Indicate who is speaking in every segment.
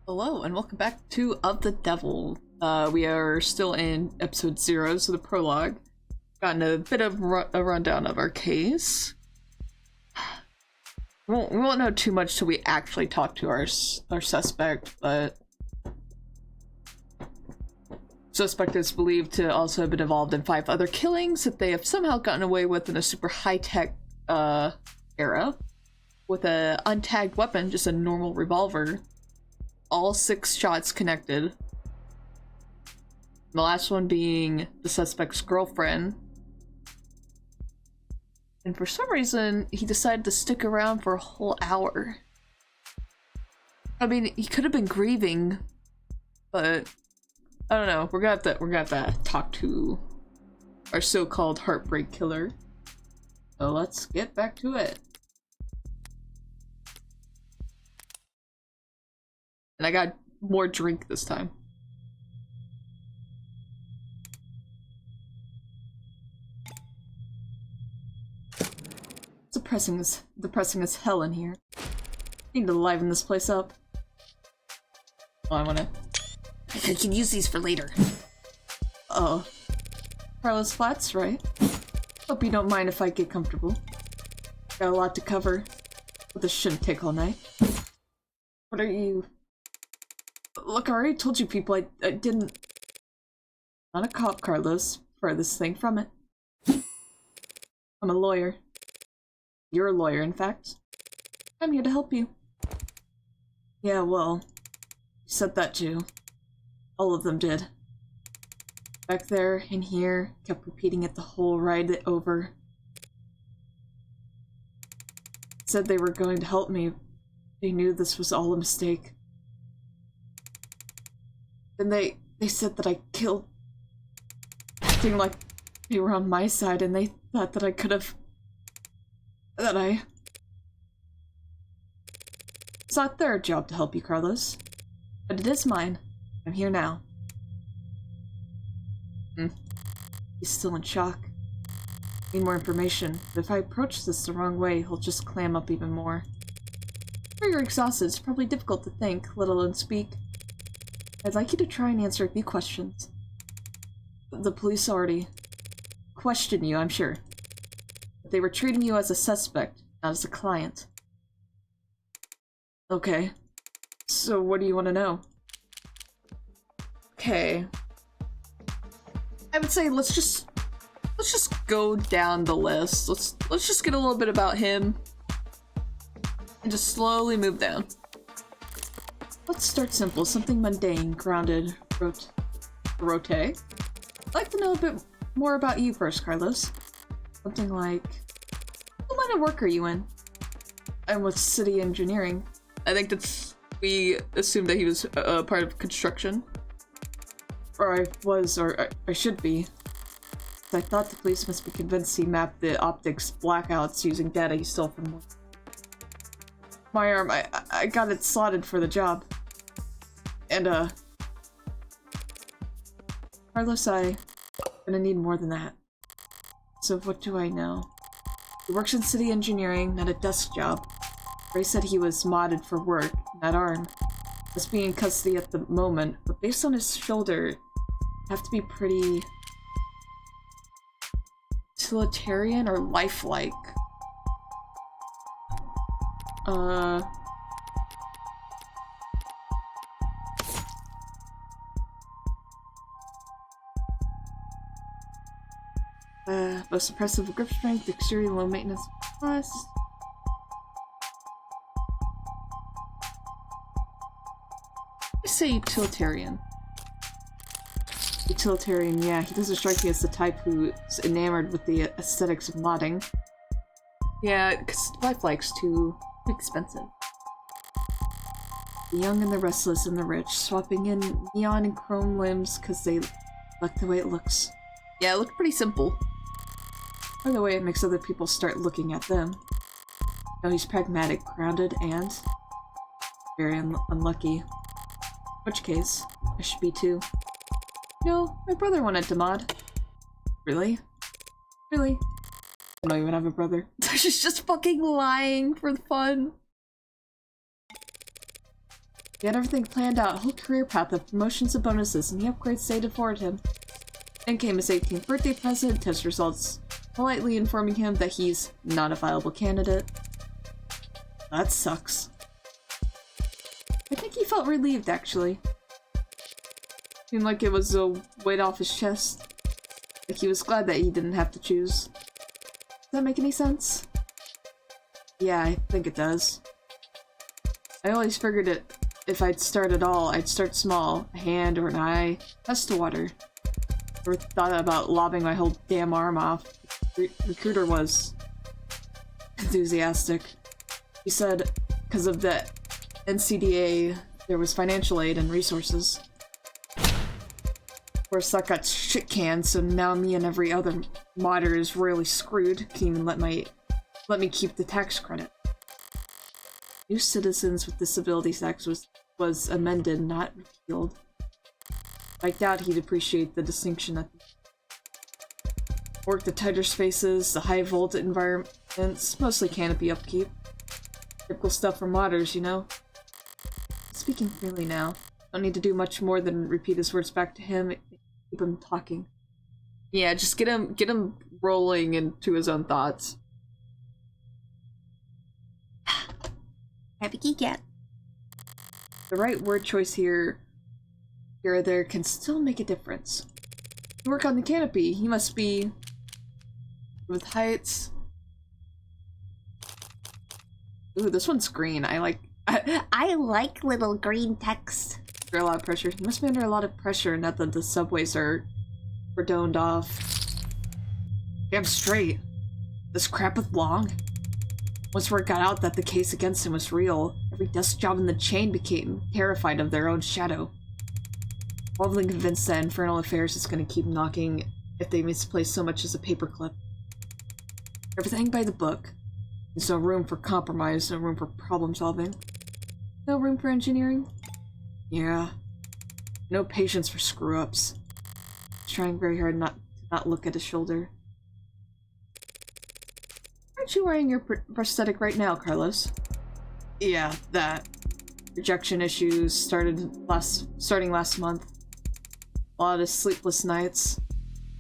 Speaker 1: Hello and welcome back to Of the Devil. We are still in episode 0, so the prologue. Gotten a bit of a rundown of our case. We won't know too much till we actually talk to our suspect, but suspect is believed to also have been involved in 5 other killings that they have somehow gotten away with in a super high-tech era with a untagged weapon, just a normal revolver. All 6 shots connected. The last one being the suspect's girlfriend. And for some reason, he decided to stick around for a whole hour. I mean, he could have been grieving, but I don't know. We're gonna have to talk to our so-called heartbreak killer. So let's get back to it. And I got more drink this time. It's depressing as hell in here. Need to liven this place up. Oh, I can use these for later. Oh. Carlos Flats, right? Hope you don't mind if I get comfortable. Got a lot to cover, but this shouldn't take all night. What are you... Look, I already told you people I didn't... Not a cop, Carlos. Furthest thing from it. I'm a lawyer. You're a lawyer, in fact. I'm here to help you. Yeah, well, you said that too. All of them did. Back there, in here, kept repeating it the whole ride over. Said they were going to help me. They knew this was all a mistake. And they said that I killed... acting like they were on my side, and they thought that I could have... It's not their job to help you, Carlos. But it is mine. I'm here now. He's still in shock. Need more information, but if I approach this the wrong way, he'll just clam up even more. Sure, you're exhausted. It's probably difficult to think, let alone speak. I'd like you to try and answer a few questions. The police already questioned you, I'm sure. But they were treating you as a suspect, not as a client. Okay. So what do you want to know? Okay. I would say let's just go down the list. Let's just get a little bit about him and just slowly move down. Let's start simple, something mundane, grounded, rote. I'd like to know a bit more about you first, Carlos. Something like, what line of work are you in? I'm with city engineering. I think we assumed that he was part of construction. Or I should be. I thought the police must be convinced he mapped the optics blackouts using data he stole from my arm. I got it slotted for the job. And, Carlos, I'm gonna need more than that. So what do I know? He works in city engineering, not a desk job. Ray said he was modded for work, that arm. Must be in custody at the moment, but based on his shoulder, have to be pretty... utilitarian or lifelike. Most suppressive grip strength, exterior low maintenance plus. I say utilitarian. Utilitarian, yeah, he doesn't strike me as the type who's enamored with the aesthetics of modding. Yeah, because lifelike's too expensive. The young and the restless and the rich, swapping in neon and chrome limbs because they like the way it looks. Yeah, it looked pretty simple. Or the way it makes other people start looking at them. No, he's pragmatic, grounded, and very unlucky. In which case, I should be too. No, my brother wanted to mod. Really? Really? I don't even have a brother. She's just fucking lying for fun. He had everything planned out, a whole career path of promotions and bonuses, and the upgrades stayed to forward him. Then came his 18th birthday present, test results politely informing him that he's not a viable candidate. That sucks. I think he felt relieved, actually. Seemed like it was a weight off his chest. Like he was glad that he didn't have to choose. Does that make any sense? Yeah, I think it does. I always figured it. If I'd start at all, I'd start small. A hand or an eye. Test to water. Or thought about lobbing my whole damn arm off. Recruiter was enthusiastic. He said because of the NCDA, there was financial aid and resources. Of course, that got shit canned, so now me and every other modder is really screwed. Can't even let me keep the tax credit. New Citizens with Disabilities Act was amended, not repealed. I doubt he'd appreciate the distinction that work the tighter spaces, the high voltage environments, mostly canopy upkeep. Typical stuff for modders, you know? Speaking freely now. Don't need to do much more than repeat his words back to him, keep him talking. Yeah, just get him rolling into his own thoughts.
Speaker 2: Happy geek cat.
Speaker 1: The right word choice here or there can still make a difference. You work on the canopy, he must be with heights. Ooh, this one's green. I like
Speaker 2: little green text.
Speaker 1: Under a lot of pressure. He must be under a lot of pressure now that the subways were doned off. Damn straight. This crap with Long? Once word got out that the case against him was real, every desk job in the chain became terrified of their own shadow. Wobbling convinced that Infernal Affairs is going to keep knocking if they misplace so much as a paperclip. Everything by the book. There's no room for compromise, no room for problem solving. No room for engineering? Yeah. No patience for screw-ups. He's trying very hard not to look at his shoulder. Aren't you wearing your prosthetic right now, Carlos? Yeah, that. Rejection issues starting last month. A lot of sleepless nights.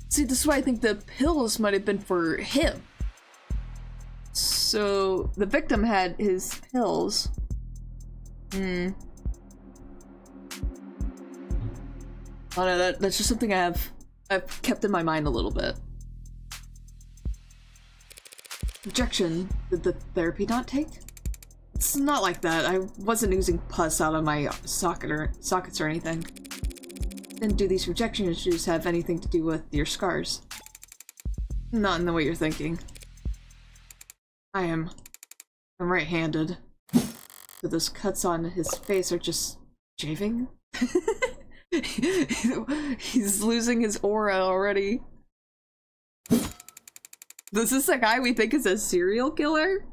Speaker 1: See, this is why I think the pills might have been for him. So, the victim had his pills. Oh no, that's just something I've kept in my mind a little bit. Rejection. Did the therapy not take? It's not like that. I wasn't oozing pus out of my sockets or anything. Didn't do these rejection issues have anything to do with your scars? Not in the way you're thinking. I'm right-handed. So those cuts on his face are just shaving? He's losing his aura already. This is the guy we think is a serial killer?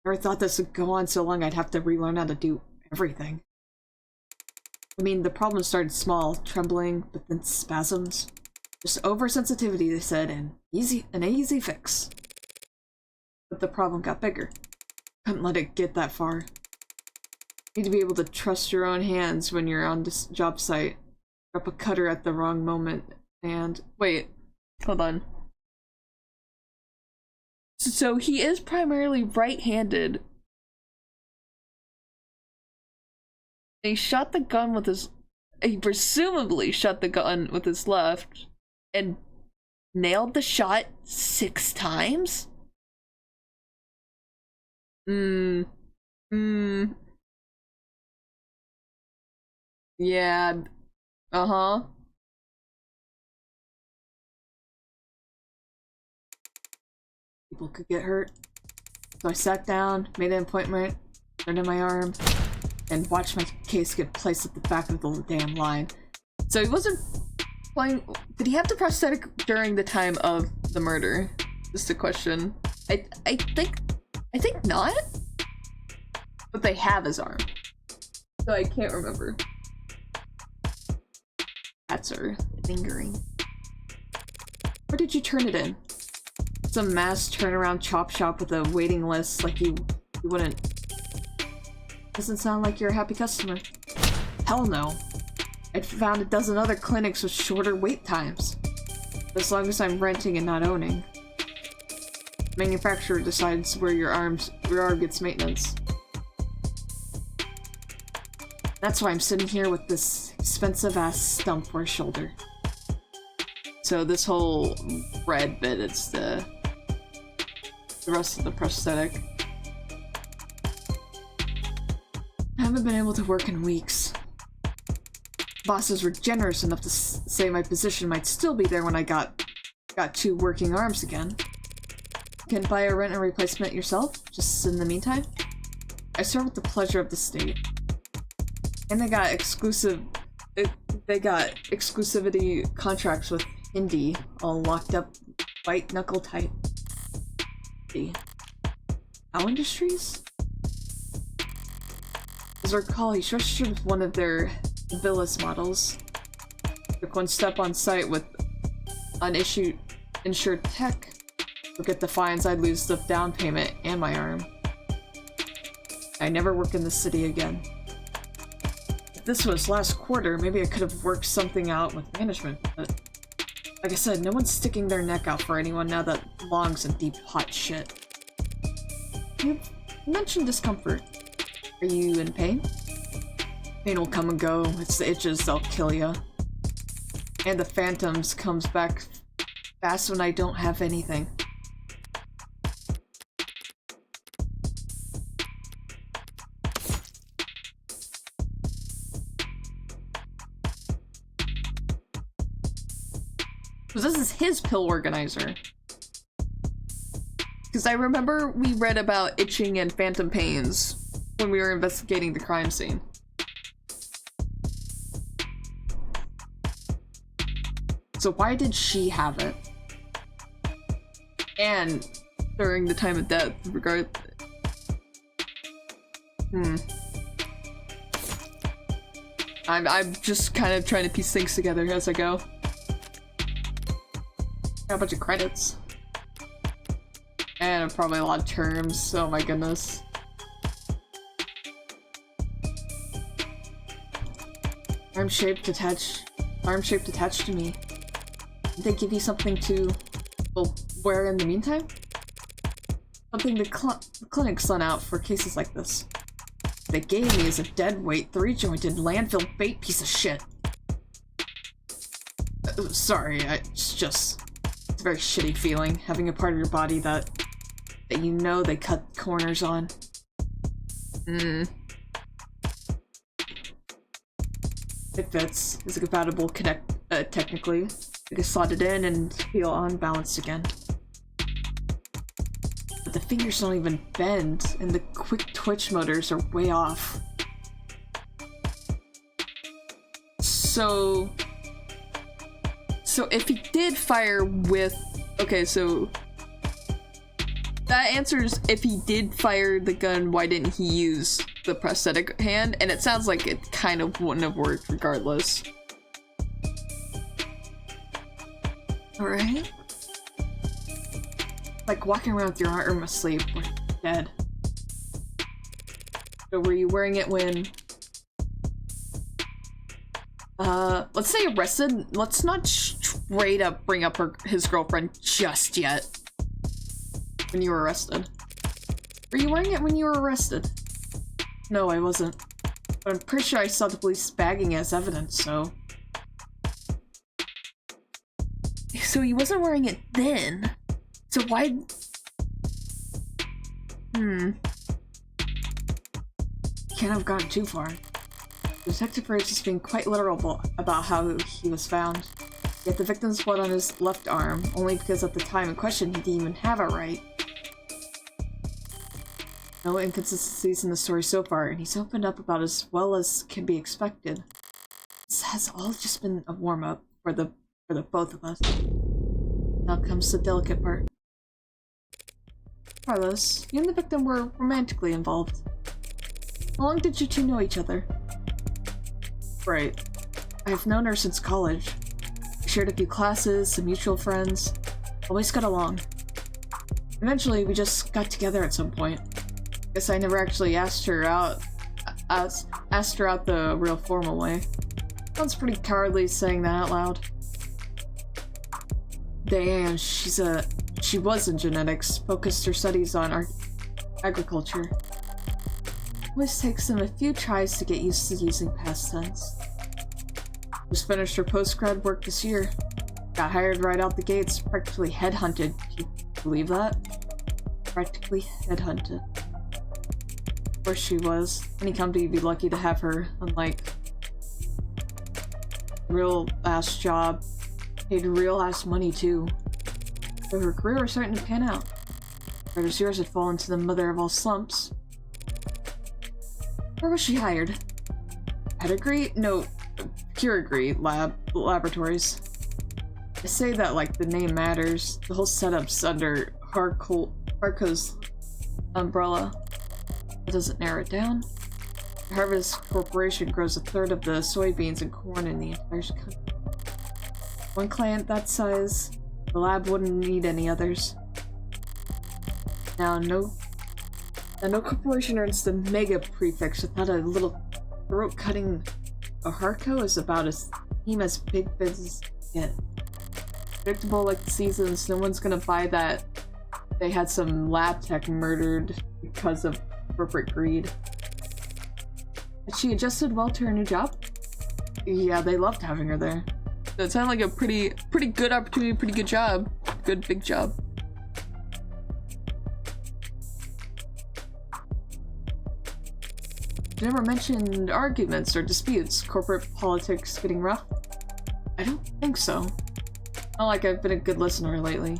Speaker 1: Never thought this would go on so long I'd have to relearn how to do everything. I mean, the problem started small, trembling, but then spasms. Just oversensitivity, they said, and an easy fix. But the problem got bigger. Couldn't let it get that far. Need to be able to trust your own hands when you're on this job site. Drop a cutter at the wrong moment, and... Wait, hold on. So he is primarily right-handed. He shot the gun with his... He presumably shot the gun with his left and nailed the shot 6 times? Yeah. Uh-huh. People could get hurt. So I sat down, made an appointment, turned in my arm, and watched my case get placed at the back of the damn line. So he wasn't playing... Did he have the prosthetic during the time of the murder? Just a question. I think not. But they have his arm. So I can't remember. Cats are lingering. Where did you turn it in? Some mass turnaround chop shop with a waiting list like you wouldn't... Doesn't sound like you're a happy customer. Hell no. I'd found a dozen other clinics with shorter wait times. As long as I'm renting and not owning. Manufacturer decides where your arm gets maintenance. That's why I'm sitting here with this expensive-ass stump for a shoulder. So this whole red bit, it's the rest of the prosthetic. I haven't been able to work in weeks. Bosses were generous enough to say my position might still be there when I got 2 working arms again. Can buy a rent and replacement yourself, just in the meantime? I serve with the pleasure of the state. And they got exclusivity contracts with Indy, all locked up white knuckle tight. How Industries? As I recall, he's registered with one of their Villas models. Took one step on site with insured tech. Forget the fines, I'd lose the down payment and my arm. I never work in the city again. If this was last quarter, maybe I could have worked something out with management, but like I said, no one's sticking their neck out for anyone now that Long's in deep hot shit. You mentioned discomfort. Are you in pain? Pain will come and go. It's the itches that'll kill ya. And the phantoms comes back fast when I don't have anything. So this is his pill organizer. Because I remember we read about itching and phantom pains when we were investigating the crime scene. So why did she have it? And during the time of death, I'm just kind of trying to piece things together as I go. Got a bunch of credits. And probably a lot of terms, oh my goodness. Arm-shaped attached to me. Did they give you something to, well, wear in the meantime? Something the clinic sent out for cases like this. They gave me as a deadweight, 3-jointed landfill bait piece of shit. Sorry, it's a very shitty feeling, having a part of your body that you know they cut corners on. It fits. It's compatible technically. I can slot it in and feel unbalanced again. But the fingers don't even bend, and the quick twitch motors are way off. So if he did fire with... Okay, so... That answers if he did fire the gun, why didn't he use the prosthetic hand? And it sounds like it kind of wouldn't have worked regardless. Alright. Like walking around with your arm asleep or dead. So were you wearing it when... let's say arrested. Let's not straight up bring up his girlfriend just yet. When you were arrested. Were you wearing it when you were arrested? No, I wasn't. But I'm pretty sure I saw the police bagging as evidence, so... So he wasn't wearing it then? So why... Can't have gone too far. The detective Rage is being quite literal about how he was found. Yet the victim's blood on his left arm, only because at the time in question he didn't even have it right. No inconsistencies in the story so far, and he's opened up about as well as can be expected. This has all just been a warm-up for the both of us. Now comes the delicate part. Carlos, you and the victim were romantically involved. How long did you two know each other? Right. I've known her since college. We shared a few classes, some mutual friends. Always got along. Eventually, we just got together at some point. Guess I never actually asked her out asked her out the real formal way. Sounds pretty cowardly saying that out loud. Damn, she was in genetics, focused her studies on agriculture. Always takes them a few tries to get used to using past tense. Just finished her post-grad work this year. Got hired right out the gates, practically headhunted. Can you believe that? Practically headhunted. Of course she was. Any company would be lucky to have her, unlike real-ass job. Paid real-ass money, too. So her career was starting to pan out. Right as yours had fallen to the mother of all slumps. Where was she hired? Pedigree? No, Pedigree Laboratories. I say that like the name matters. The whole setup's under Harco's umbrella. That doesn't narrow it down. The Harvest Corporation grows a third of the soybeans and corn in the entire country. One client that size, the lab wouldn't need any others. Now, no corporation earns the mega prefix without a little throat-cutting. A Harco is about as team as big business get. Predictable like the seasons, no one's gonna buy that they had some lab tech murdered because of corporate greed. But she adjusted well to her new job? Yeah, they loved having her there. So it sounded like a pretty good opportunity, pretty good job. Good big job. You never mentioned arguments or disputes, corporate politics getting rough? I don't think so. Not like I've been a good listener lately.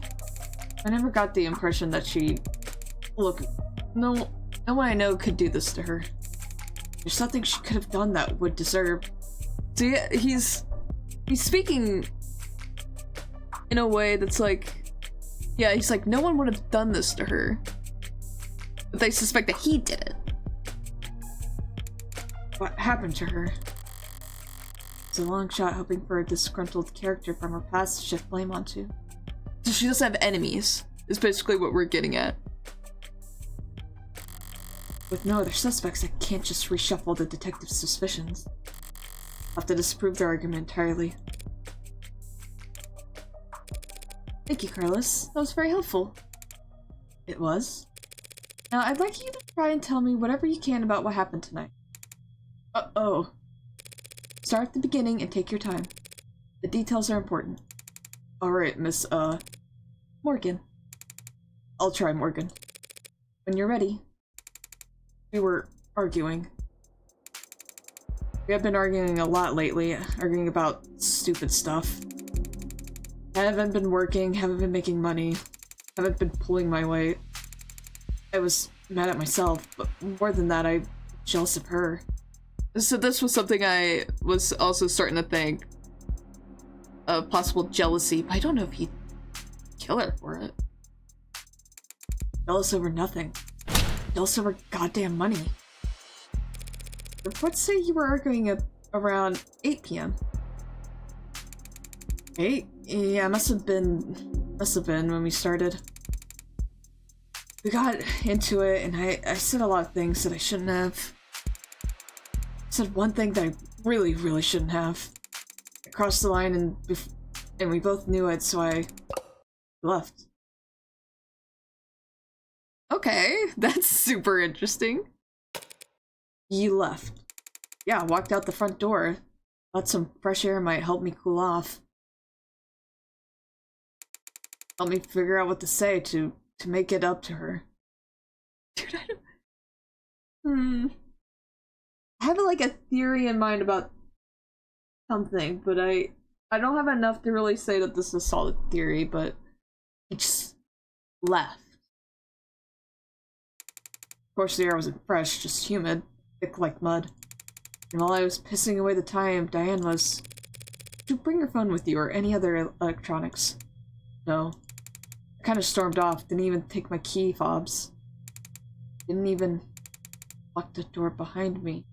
Speaker 1: I never got the impression that she... Look, no one I know could do this to her. There's something she could have done that would deserve... So yeah, he's speaking in a way that's like... Yeah, he's like, no one would have done this to her. But they suspect that he did it. What happened to her? It's a long shot hoping for a disgruntled character from her past to shift blame onto. So she doesn't have enemies, is basically what we're getting at. With no other suspects, I can't just reshuffle the detective's suspicions. I'll have to disprove their argument entirely. Thank you, Carlos. That was very helpful. It was. Now, I'd like you to try and tell me whatever you can about what happened tonight. Uh-oh. Start at the beginning and take your time. The details are important. Alright, Miss, Morgan. I'll try, Morgan. When you're ready. We were arguing. We have been arguing a lot lately, arguing about stupid stuff. I haven't been working, haven't been making money, haven't been pulling my weight. I was mad at myself, but more than that, I'm jealous of her. So this was something I was also starting to think of possible jealousy, but I don't know if he'd kill her for it. Jealous over nothing. Jealous over goddamn money. Reports say you were arguing at around 8 p.m. 8? Yeah, must have been when we started. We got into it, and I said a lot of things that I shouldn't have. I said one thing that I really shouldn't have. I crossed the line, and we both knew it, so I left. Okay, that's super interesting. You left. Yeah, walked out the front door. Thought some fresh air might help me cool off. Help me figure out what to say to make it up to her. Dude, I don't... I have like a theory in mind about something, but I don't have enough to really say that this is a solid theory, but I just left. Of course the air wasn't fresh, just humid, thick like mud. And while I was pissing away the time, Diane was... Did you bring your phone with you or any other electronics? No. I kind of stormed off, didn't even take my key fobs. Didn't even lock the door behind me.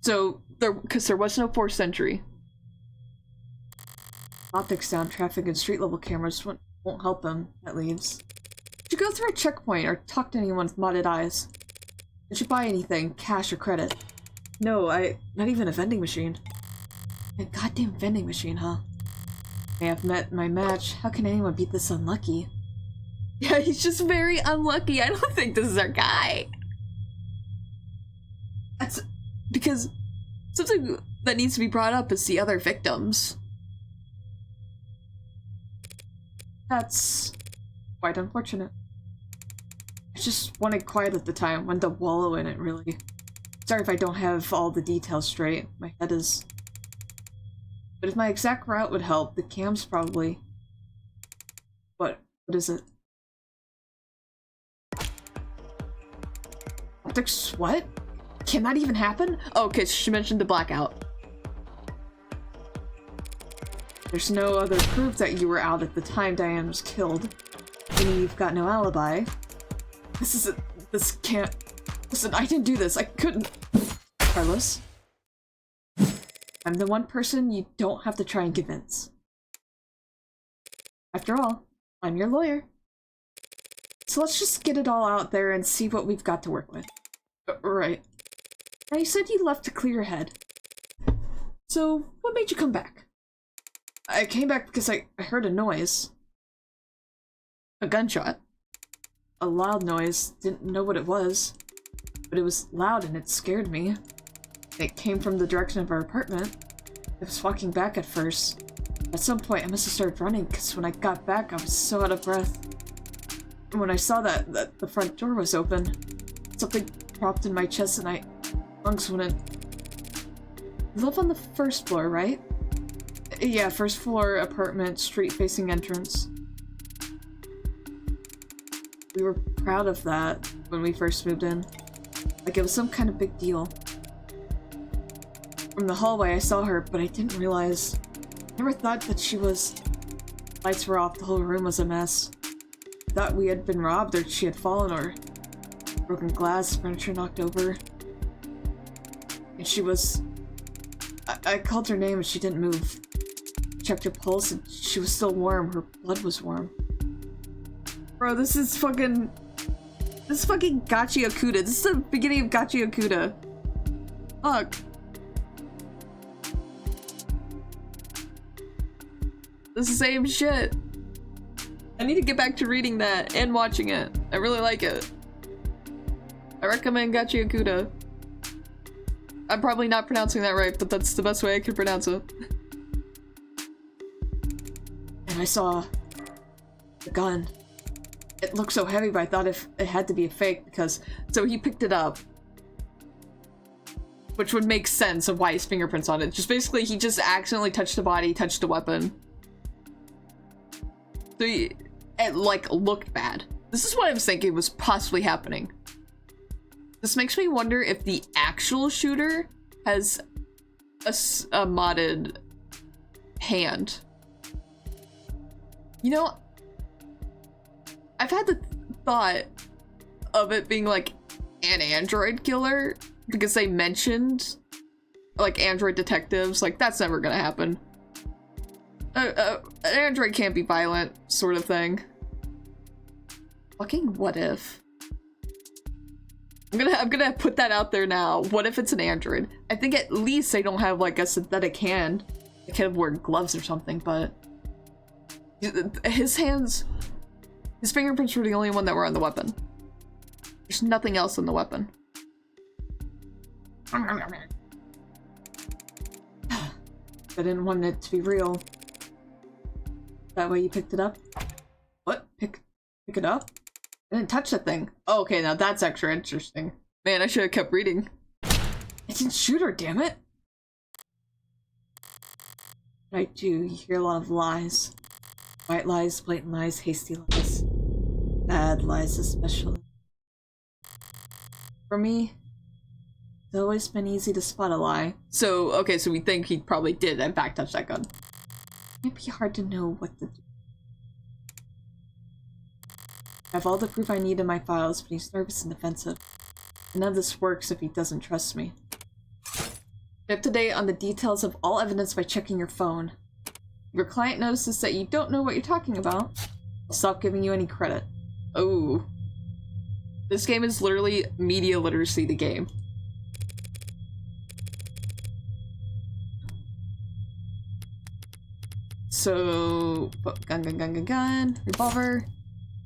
Speaker 1: So, because there was no forced entry. Optics down, traffic and street level cameras won't help him, that leaves. Did you go through a checkpoint or talk to anyone with modded eyes? Did you buy anything, cash or credit? No, not even a vending machine. A goddamn vending machine, huh? I have met my match. How can anyone be this unlucky? Yeah, he's just very unlucky. I don't think this is our guy. That's because something that needs to be brought up is the other victims. That's quite unfortunate. I just wanted quiet at the time, wanted to wallow in it, really. Sorry if I don't have all the details straight. My head is... But if my exact route would help, the cams probably... What is it? Optics, what? Can that even happen? Oh, okay, she mentioned the blackout. There's no other proof that you were out at the time Diane was killed. And you've got no alibi. This can't... Listen, I didn't do this. I couldn't... Carlos? I'm the one person you don't have to try and convince. After all, I'm your lawyer. So let's just get it all out there and see what we've got to work with. Right. Now you said you left to clear your head. So, what made you come back? I came back because I heard a noise. A gunshot. A loud noise. Didn't know what it was. But it was loud and it scared me. It came from the direction of our apartment. I was walking back at first. At some point I must have started running because when I got back I was so out of breath. And when I saw that the front door was open, something dropped in my chest and my lungs went in. You live on the first floor, right? Yeah, first floor apartment, street facing entrance. We were proud of that when we first moved in. Like it was some kind of big deal. From the hallway I saw her, but I didn't realize. I never thought that she was... Lights were off, the whole room was a mess. I thought we had been robbed or she had fallen or... Broken glass, furniture knocked over. And she was... I called her name and she didn't move. Checked her pulse and she was still warm, her blood was warm. Bro, this is fucking Gachi Okuda. This is the beginning of Gachi Okuda. Fuck. This is the same shit. I need to get back to reading that and watching it. I really like it. I recommend Gachi Okuda. I'm probably not pronouncing that right, but that's the best way I could pronounce it. And I saw the gun. It looked so heavy, but I thought if it had to be a fake because... So he picked it up. Which would make sense of why his fingerprints on it. Just basically, he just accidentally touched the body, touched the weapon. So it, like, looked bad. This is what I was thinking was possibly happening. This makes me wonder if the actual shooter has a modded hand. You know, I've had the thought of it being like an android killer because they mentioned like android detectives. Like that's never gonna happen. An android can't be violent, sort of thing. Fucking what if? I'm gonna put that out there now. What if it's an android? I think at least they don't have like a synthetic hand. They could have worn gloves or something, but his hands, his fingerprints were the only one that were on the weapon. There's nothing else on the weapon. I didn't want it to be real. That way you picked it up? What? Pick it up? I didn't touch that thing. Oh, okay, now that's extra interesting. Man, I should have kept reading. I didn't shoot her, damn it! But I do. You hear a lot of lies. White lies, blatant lies, hasty lies. Bad lies, especially. For me, it's always been easy to spot a lie. So, okay, so we think he probably did in fact touch that gun. It might be hard to know what to do. I have all the proof I need in my files, but he's nervous and defensive. And none of this works if he doesn't trust me. Get up to date on the details of all evidence by checking your phone. If your client notices that you don't know what you're talking about, I'll stop giving you any credit. Oh. This game is literally media literacy, the game. So, gun, revolver.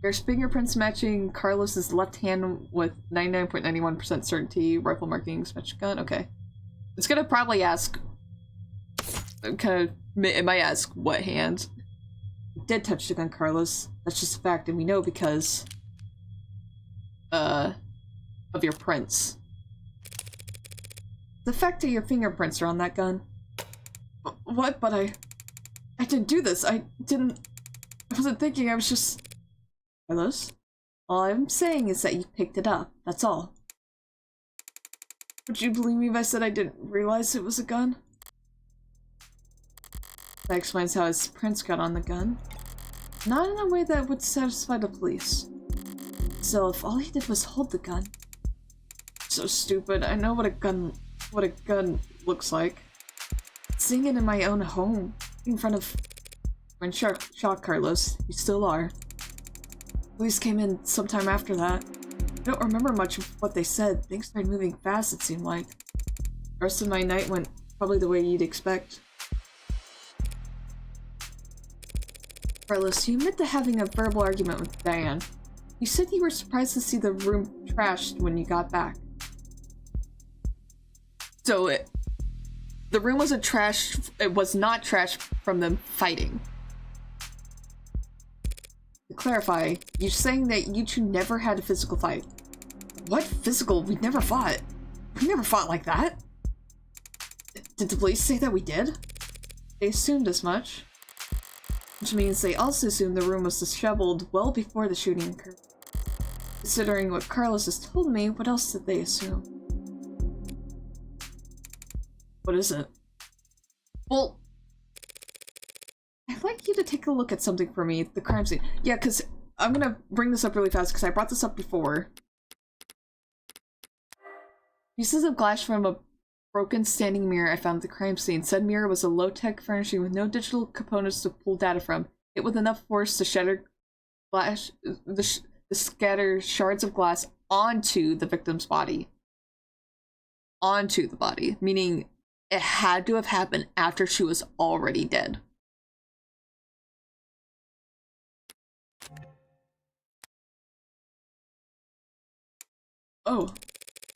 Speaker 1: There's fingerprints matching Carlos's left hand with 99.91% certainty. Rifle markings, match gun. Okay. It's gonna probably ask. It might ask what hand. You did touch the gun, Carlos. That's just a fact, and we know because. Of your prints. The fact that your fingerprints are on that gun. What? But I didn't do this. I wasn't thinking. I was just. Carlos? All I'm saying is that you picked it up. That's all. Would you believe me if I said I didn't realize it was a gun? That explains how his prints got on the gun. Not in a way that would satisfy the police. So if all he did was hold the gun. So stupid. I know what a gun looks like. Seeing it in my own home, in front of. When shocked, Carlos. You still are. Police came in sometime after that. I don't remember much of what they said. Things started moving fast, it seemed like. The rest of my night went probably the way you'd expect. Carlos, you admit to having a verbal argument with Diane. You said you were surprised to see the room trashed when you got back. So the room wasn't trashed. It was not trashed from them fighting. To clarify, you're saying that you two never had a physical fight. What physical? We never fought. We never fought like that. Did the police say that we did? They assumed as much. Which means they also assumed the room was disheveled well before the shooting occurred. Considering what Carlos has told me, what else did they assume? What is it? Well, I'd like you to take a look at something for me, the crime scene. Yeah, because I'm gonna bring this up really fast because I brought this up before. Pieces of glass from a broken standing mirror I found at the crime scene. Said mirror was a low-tech furnishing with no digital components to pull data from. Hit with enough force to shatter glass, the scatter shards of glass onto the victim's body. Onto the body, meaning it had to have happened after she was already dead. Oh,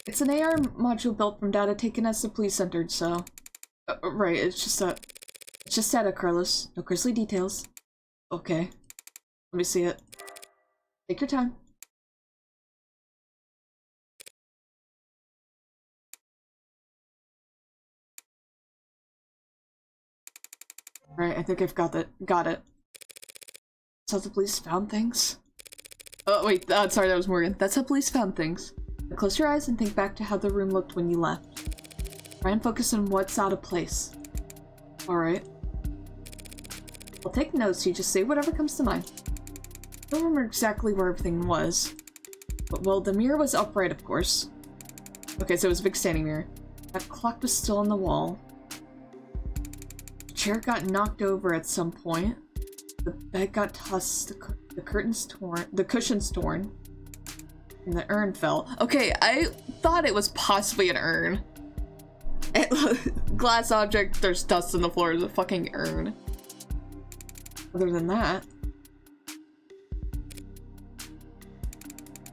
Speaker 1: it's an AR module built from data taken as the police entered, so... right, it's just data, Carlos. No grisly details. Okay. Let me see it. Take your time. Right, I think I've got it. That's how the police found things? Oh, wait, sorry, that was Morgan. That's how police found things. Now close your eyes and think back to how the room looked when you left. Try and focus on what's out of place. Alright. I'll take notes, you just say whatever comes to mind. I don't remember exactly where everything was. But, well, the mirror was upright, of course. Okay, so it was a big standing mirror. That clock was still on the wall. The chair got knocked over at some point. The bed got tossed, the curtains torn, the cushions torn. And the urn fell. Okay, I thought it was possibly an urn. Glass object, there's dust on the floor, there's a fucking urn. Other than that...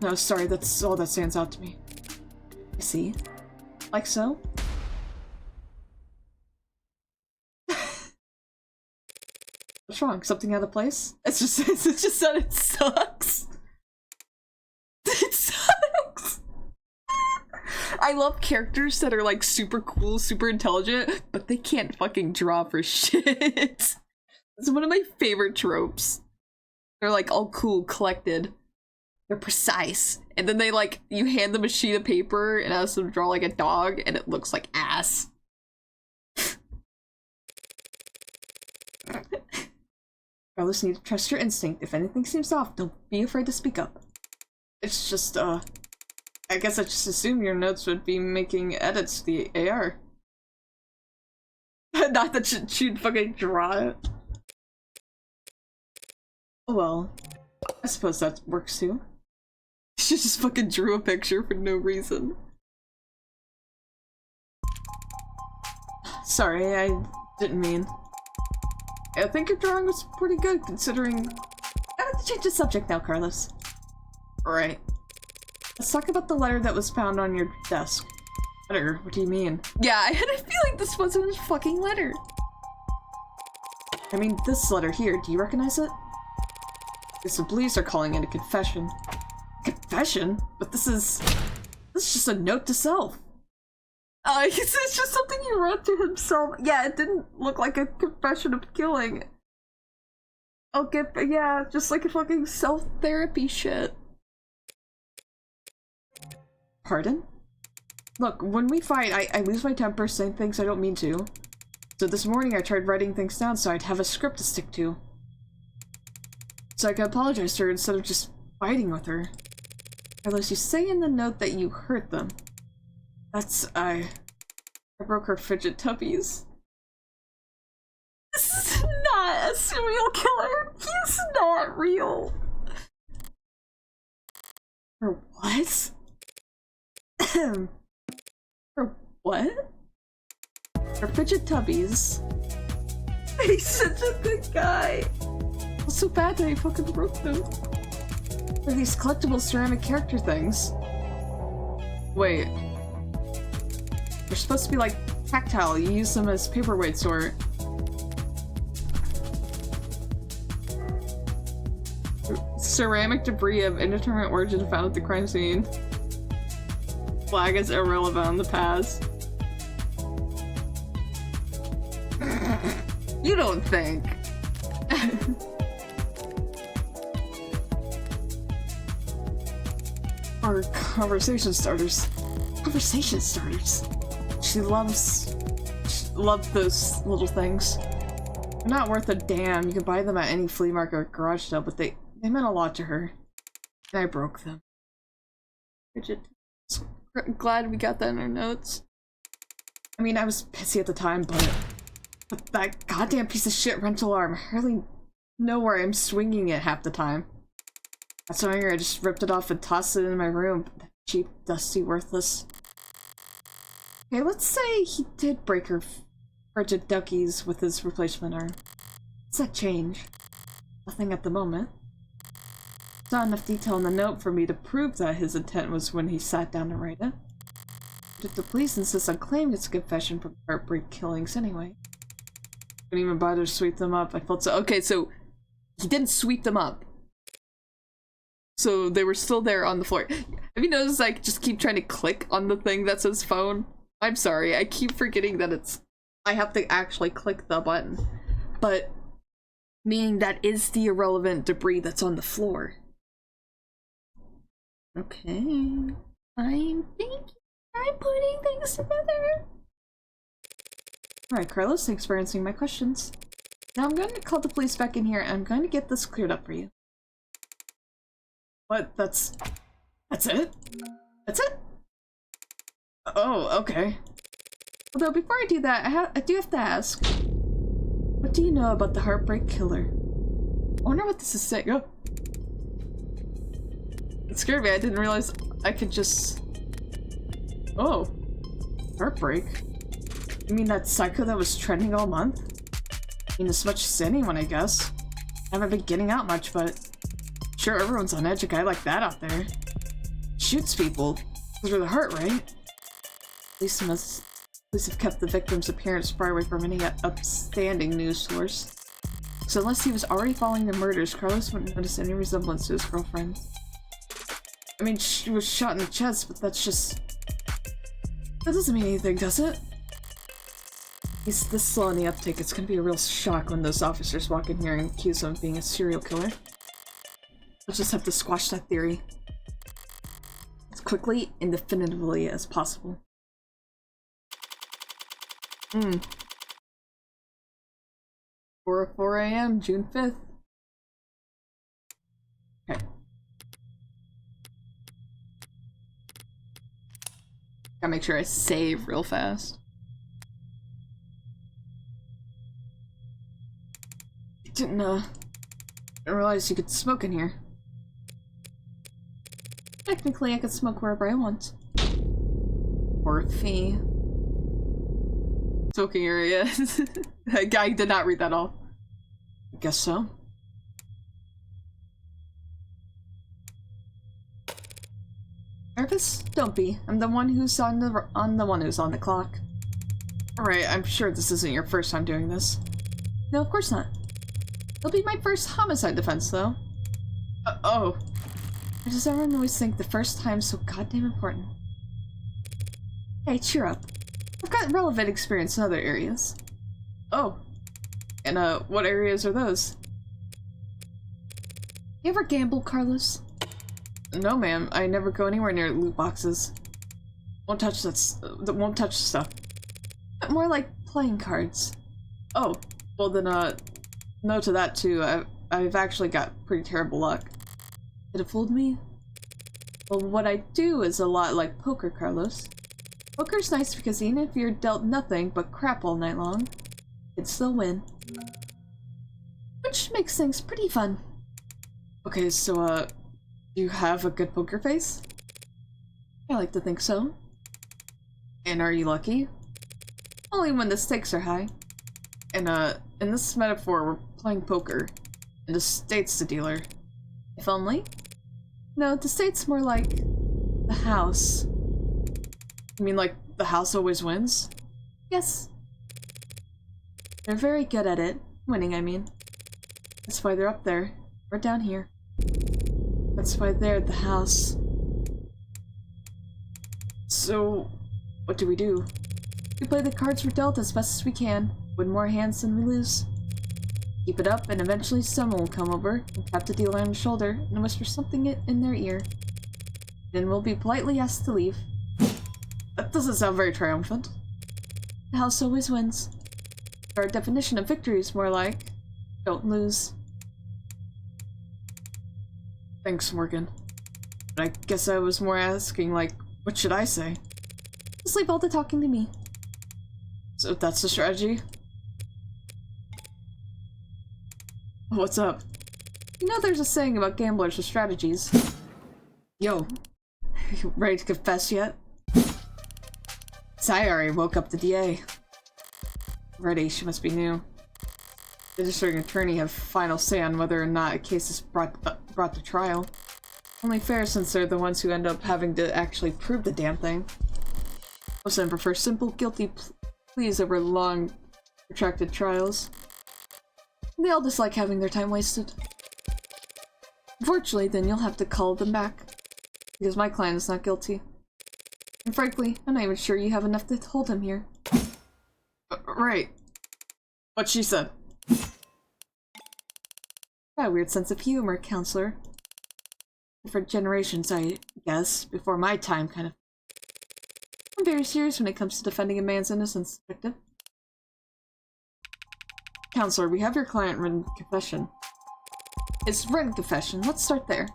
Speaker 1: No, sorry, that's all that stands out to me. I see. Like so? What's wrong? Something out of place? It's just that it sucks. It sucks. I love characters that are like super cool, super intelligent, but they can't fucking draw for shit. It's one of my favorite tropes. They're like all cool, collected. They're precise. And then they like, you hand them a sheet of paper and ask them to draw like a dog and it looks like ass. Carlos, need to trust your instinct. If anything seems off, don't be afraid to speak up. It's just, I guess I just assumed your notes would be making edits to the AR. Not that she'd fucking draw it. Well, I suppose that works too. She just fucking drew a picture for no reason. Sorry, I didn't mean. I think your drawing was pretty good, considering... I have to change the subject now, Carlos. Alright. Let's talk about the letter that was found on your desk. Letter? What do you mean? Yeah, I had a feeling this wasn't a fucking letter. I mean, this letter here, do you recognize it? Because the police are calling it a confession. Confession? But this is just a note to self. It's just something he wrote to himself. Yeah, it didn't look like a confession of killing. Okay, but yeah, just like a fucking self-therapy shit. Pardon? Look, when we fight, I lose my temper saying things I don't mean to. So this morning I tried writing things down so I'd have a script to stick to. So I could apologize to her instead of just fighting with her. Carlos, you say in the note that you hurt them. That's, I broke her fidget tubbies. This is not a serial killer. He's not real. Or what? Or what? Her fidget tubbies. He's such a good guy. What's so bad that he fucking broke them? They're these collectible ceramic character things. Wait. They're supposed to be like tactile. You use them as paperweights or... Ceramic debris of indeterminate origin found at the crime scene. Flag is irrelevant in the past. You don't think. Or conversation starters. Conversation starters. She loves those little things. They're not worth a damn. You can buy them at any flea market or garage sale, but they meant a lot to her. And I broke them. Bridget. Glad we got that in our notes. I mean, I was pissy at the time, but that goddamn piece of shit rental arm, I hardly know where I'm swinging it half the time. That's why I just ripped it off and tossed it in my room. Cheap, dusty, worthless. Okay, let's say he did break her frigid duckies with his replacement arm. What's that change? Nothing at the moment. Not enough detail in the note for me to prove that his intent was when he sat down to write it. But if the police insist on claiming it's a confession from heartbreak killings anyway. Couldn't even bother to sweep them up. I felt so— okay, so he didn't sweep them up. So they were still there on the floor. Have you noticed I just keep trying to click on the thing that says phone? I'm sorry, I keep forgetting that I have to actually click the button. But meaning that is the irrelevant debris that's on the floor. Okay. I'm putting things together. Alright, Carlos, thanks for answering my questions. Now I'm going to call the police back in here and I'm going to get this cleared up for you. What? That's it? That's it? Oh, okay. Although before I do that, I do have to ask. What do you know about the Heartbreak Killer? I wonder what this is saying. Oh. It scared me. I didn't realize I could just... Oh. Heartbreak? You mean that psycho that was trending all month? I mean, as much as anyone, I guess. I haven't been getting out much, but... Sure, everyone's on edge. A guy like that out there. Shoots people. Those are the heart, right? Police have kept the victim's appearance far away from any upstanding news source. So unless he was already following the murders, Carlos wouldn't notice any resemblance to his girlfriend. I mean, she was shot in the chest, but that's just... That doesn't mean anything, does it? He's this slow on the uptake. It's gonna be a real shock when those officers walk in here and accuse him of being a serial killer. We'll just have to squash that theory as quickly and definitively as possible. 4:04 a.m., June 5th. Okay. Gotta make sure I save real fast. Didn't realize you could smoke in here. Technically, I could smoke wherever I want. For a fee. Smoking area. I did not read that all. guess so. Nervous? Don't be. I'm the one who's on the clock. Alright, I'm sure this isn't your first time doing this. No, of course not. It'll be my first homicide defense, though. Oh. Why does everyone always think the first time's so goddamn important? Hey, cheer up. I've got relevant experience in other areas. Oh. And, what areas are those? You ever gamble, Carlos? No, ma'am. I never go anywhere near loot boxes. Won't touch won't touch stuff. More like playing cards. Oh. Well then, no to that too. I've actually got pretty terrible luck. It have fooled me? Well, what I do is a lot like poker, Carlos. Poker's nice because even if you're dealt nothing but crap all night long, you'd still win. Which makes things pretty fun. Okay, so, you have a good poker face? I like to think so. And are you lucky? Only when the stakes are high. And, in this metaphor, we're playing poker. And the state's the dealer. If only? No, the state's more like the house. You mean like the house always wins? Yes. They're very good at it. Winning, I mean. That's why they're up there. We're down here. That's why they're at the house. So, what do? We play the cards we're dealt as best as we can. Win more hands than we lose. Keep it up, and eventually someone will come over and tap the dealer on the shoulder and whisper something in their ear. Then we'll be politely asked to leave. That doesn't sound very triumphant. The house always wins. Our definition of victory is more like, don't lose. Thanks, Morgan. But I guess I was more asking, like, what should I say? Just leave all the talking to me. So that's the strategy? What's up? You know there's a saying about gamblers with strategies. Yo, you ready to confess yet? I already woke up the DA. Ready, she must be new. The district attorney have final say on whether or not a case is brought to trial. Only fair since they're the ones who end up having to actually prove the damn thing. Most of them prefer simple guilty pleas over long, protracted trials. They all dislike having their time wasted. Unfortunately, then you'll have to call them back. Because my client is not guilty. And frankly, I'm not even sure you have enough to hold him here. Right. What she said. Got a weird sense of humor, counselor. Different generations, I guess, before my time, kind of. I'm very serious when it comes to defending a man's innocence, victim. Counselor, we have your client written confession. It's written confession. Let's start there.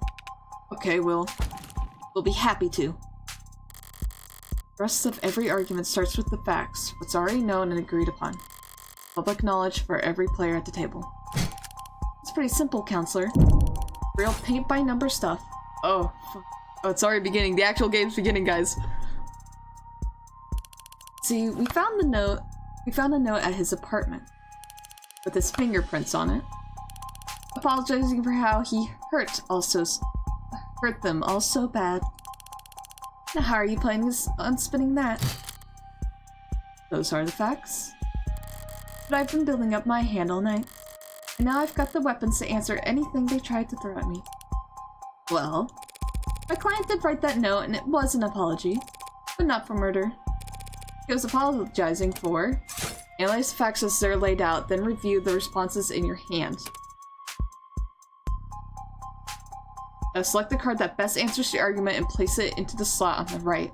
Speaker 1: Okay, we'll be happy to. The rest of every argument starts with the facts, what's already known and agreed upon. Public knowledge for every player at the table. It's pretty simple, counselor. Real paint-by-number stuff. Oh, fuck. Oh, it's already beginning. The actual game's beginning, guys. See, we found a note at his apartment. With his fingerprints on it. Apologizing for how he hurt them all so bad. Now how are you planning on spinning that? Those are the facts. But I've been building up my hand all night. And now I've got the weapons to answer anything they tried to throw at me. Well, my client did write that note and it was an apology. But not for murder. He was apologizing for analyze the facts as they're laid out, then review the responses in your hand. Now select the card that best answers the argument and place it into the slot on the right.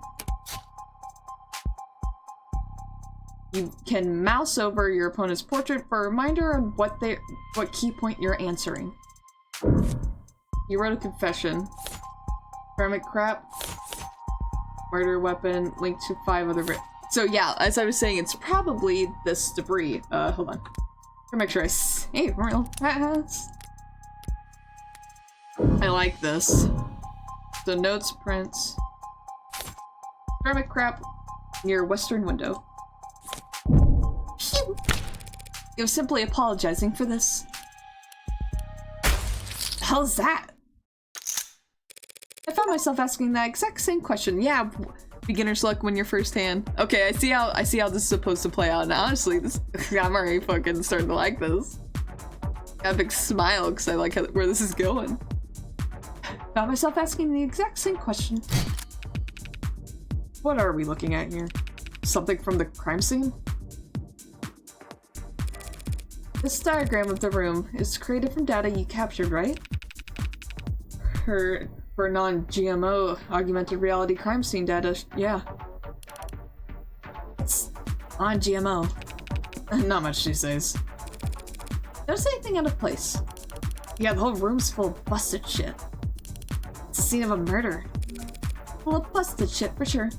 Speaker 1: You can mouse over your opponent's portrait for a reminder on what key point you're answering. You wrote a confession. Ceramic crap. Murder weapon linked to 5 other So yeah, as I was saying, it's probably this debris. Hold on. To make sure I say it real fast. I like this. The notes, prints. Ceramic crap near western window. Phew. It was simply apologizing for this. hell is that? I found myself asking that exact same question. Yeah, beginner's luck when you're first hand. Okay, I see how this is supposed to play out. And honestly, I'm already fucking starting to like this. I have a big smile because I like where this is going. Found myself asking the exact same question. What are we looking at here? Something from the crime scene? This diagram of the room is created from data you captured, right? For non-GMO augmented reality crime scene data, yeah. It's non-GMO. Not much these days. Notice anything out of place? Yeah, the whole room's full of busted shit. It's a scene of a murder. Full of busted shit, for sure.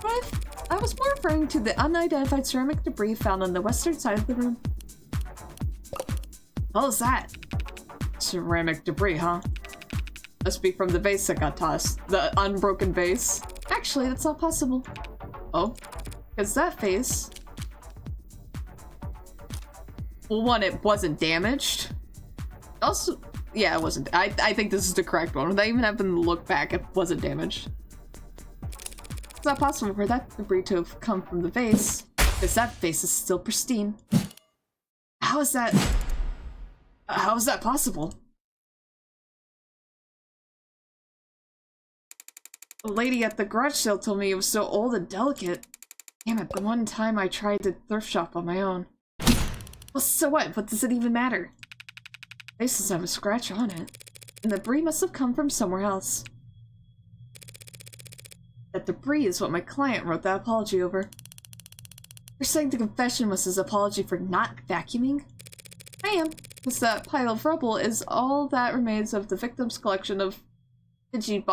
Speaker 1: But I was more referring to the unidentified ceramic debris found on the western side of the room. What was that? Ceramic debris, huh? Must be from the vase that got tossed. The unbroken vase. Actually, that's not possible. Oh? Because that vase... Well, one, it wasn't damaged. Also, yeah, it wasn't. I think this is the correct one. Without even having to look back, it wasn't damaged. It's not possible for that debris to have come from the vase, because that vase is still pristine. How is that possible? The lady at the garage sale told me it was so old and delicate. Damn it, the one time I tried to thrift shop on my own. Well, so what? What does it even matter? The vase doesn't have a scratch on it. And the debris must have come from somewhere else. That debris is what my client wrote that apology over. You're saying the confession was his apology for not vacuuming? I am, because that pile of rubble is all that remains of the victim's collection of fidget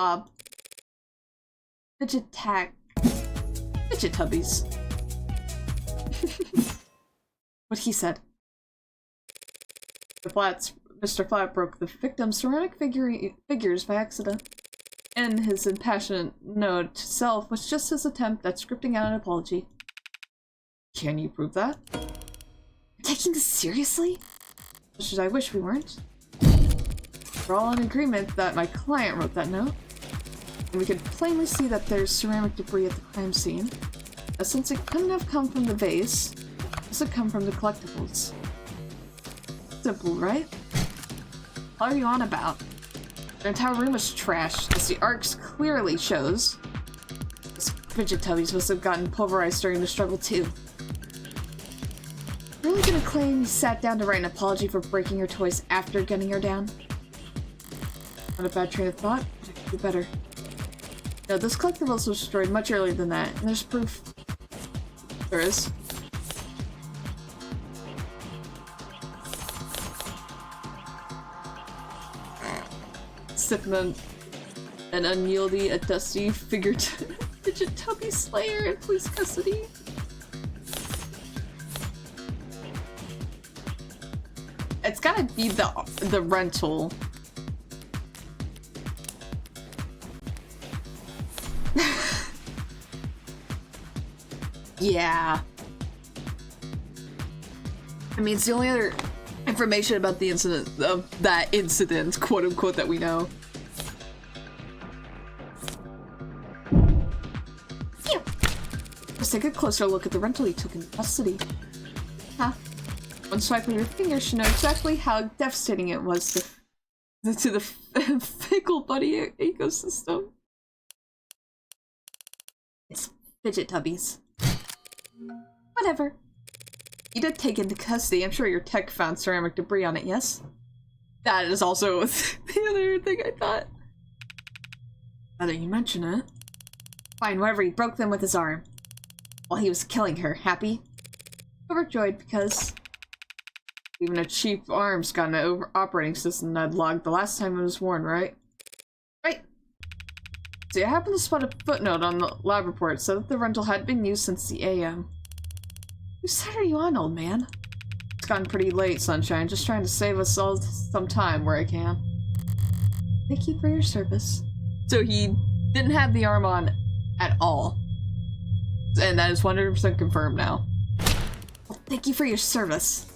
Speaker 1: tubbies. What he said. Mr. Flat broke the victim's ceramic figures by accident, and his impassioned note to self was just his attempt at scripting out an apology. Can you prove that? Taking this seriously? Which I wish we weren't. We're all in agreement that my client wrote that note, and we could plainly see that there's ceramic debris at the crime scene. But since it couldn't have come from the vase, it must have come from the collectibles. Simple, right? What are you on about? The entire room was trashed, as the arcs clearly shows. Those fidget tubbies must have gotten pulverized during the struggle too. Really gonna claim you sat down to write an apology for breaking your toys after gunning her down? Not a bad train of thought, but I could do better. No, this collectibles was destroyed much earlier than that, and there's proof. There is. Sipping an unyieldy, a dusty, fidget tubby slayer in police custody. It's gotta be the rental. Yeah. I mean, it's the only other information about the incident, of that incident, quote unquote, that we know. Phew. Let's take a closer look at the rental he took into custody. Huh. One swipe of your finger should know exactly how devastating it was to the fickle buddy ecosystem. It's fidget tubbies. Whatever. You did take into custody. I'm sure your tech found ceramic debris on it, yes? That is also the other thing I thought. Now that you mention it. Fine, whatever, he broke them with his arm. While he was killing her. Happy? Overjoyed because even a cheap arm's got an operating system that logged the last time it was worn, right? Right. See, I happened to spot a footnote on the lab report so that the rental had been used since the AM. Whose side are you on, old man? It's gotten pretty late, Sunshine. Just trying to save us all some time where I can. Thank you for your service. So he didn't have the arm on at all. And that is 100% confirmed now. Well, thank you for your service.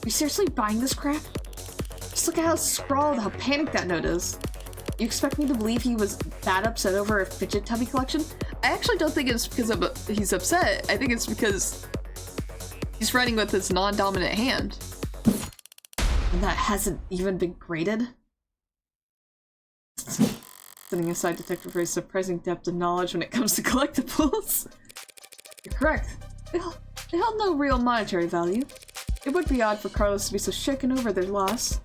Speaker 1: Are you seriously buying this crap? Just look at how scrawled, how panicked that note is. You expect me to believe he was that upset over a fidget tubby collection? I actually don't think it's because he's upset. I think it's because he's writing with his non-dominant hand. And that hasn't even been graded? Setting aside Detective Ray's surprising depth of knowledge when it comes to collectibles. You're correct. They held no real monetary value. It would be odd for Carlos to be so shaken over their loss.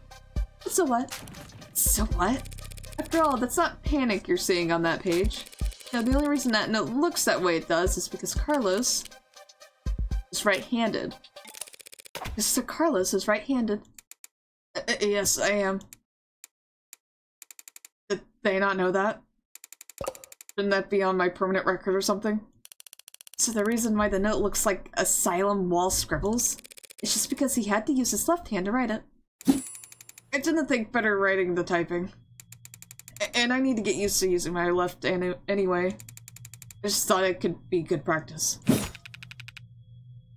Speaker 1: But so what? So what? After all, that's not panic you're seeing on that page. Now, the only reason that note looks that way it does is because Carlos is right-handed. Mr. Carlos is right-handed. Yes, I am. Did they not know that? Shouldn't that be on my permanent record or something? So the reason why the note looks like asylum wall scribbles is just because he had to use his left hand to write it. I didn't think better writing the typing. And I need to get used to using my left hand anyway. I just thought it could be good practice.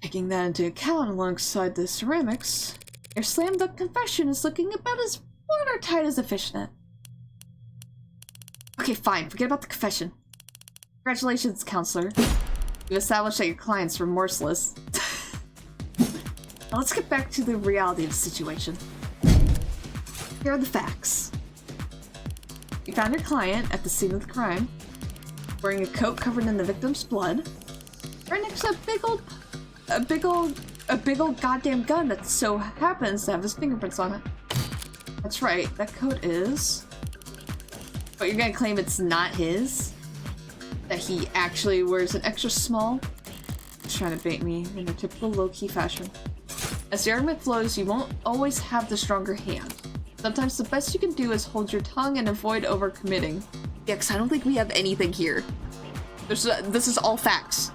Speaker 1: Taking that into account alongside the ceramics, your slam dunk confession is looking about as watertight as a fishnet. Okay, fine. Forget about the confession. Congratulations, counselor. You've established that your client's remorseless. Now let's get back to the reality of the situation. Here are the facts. You found your client at the scene of the crime, wearing a coat covered in the victim's blood, right next to a big old goddamn gun that so happens to have his fingerprints on it. That's right, that coat is... But you're gonna claim it's not his? That he actually wears an extra small? He's trying to bait me in a typical low-key fashion. As the argument flows, you won't always have the stronger hand. Sometimes the best you can do is hold your tongue and avoid overcommitting. Yeah, because I don't think we have anything here. This is all facts.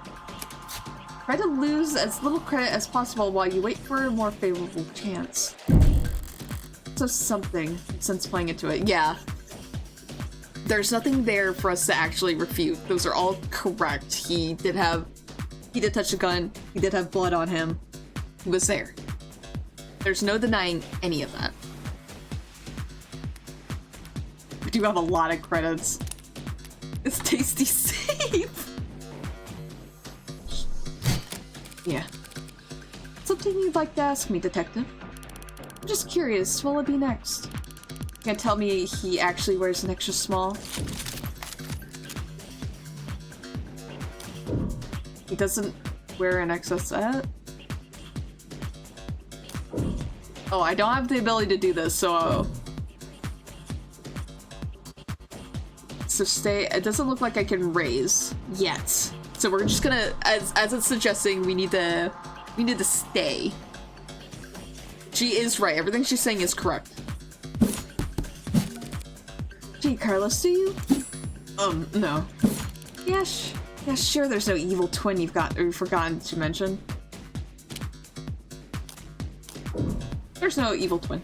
Speaker 1: Try to lose as little credit as possible while you wait for a more favorable chance. So something, since playing into it, yeah. There's nothing there for us to actually refute. Those are all correct. He did touch a gun. He did have blood on him. He was there. There's no denying any of that. We do have a lot of credits. It's tasty safe. Yeah. Something you'd like to ask me, detective? I'm just curious, what will it be next? You can tell me he actually wears an extra small? He doesn't wear an XS? Oh, I don't have the ability to do this, so... So stay... It doesn't look like I can raise yet. So we're just gonna... As it's suggesting, we need to stay. She is right. Everything she's saying is correct. Gee, Carlos, do you? No. Yeah, sure, there's no evil twin you've forgotten to mention. There's no evil twin.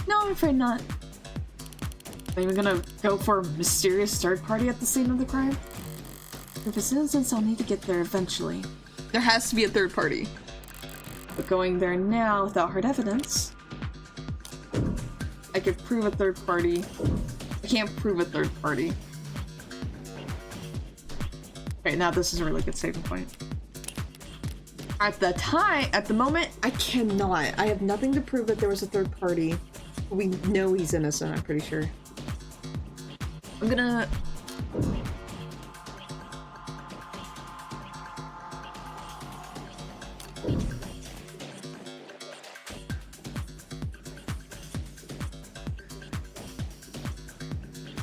Speaker 1: No, I'm afraid not. Are you gonna go for a mysterious third party at the scene of the crime? If it's innocence, I'll need to get there eventually. There has to be a third party. But going there now without hard evidence... I could prove a third party. I can't prove a third party. Okay, now this is a really good saving point. At the moment, I cannot. I have nothing to prove that there was a third party. We know he's innocent, I'm pretty sure. I'm gonna...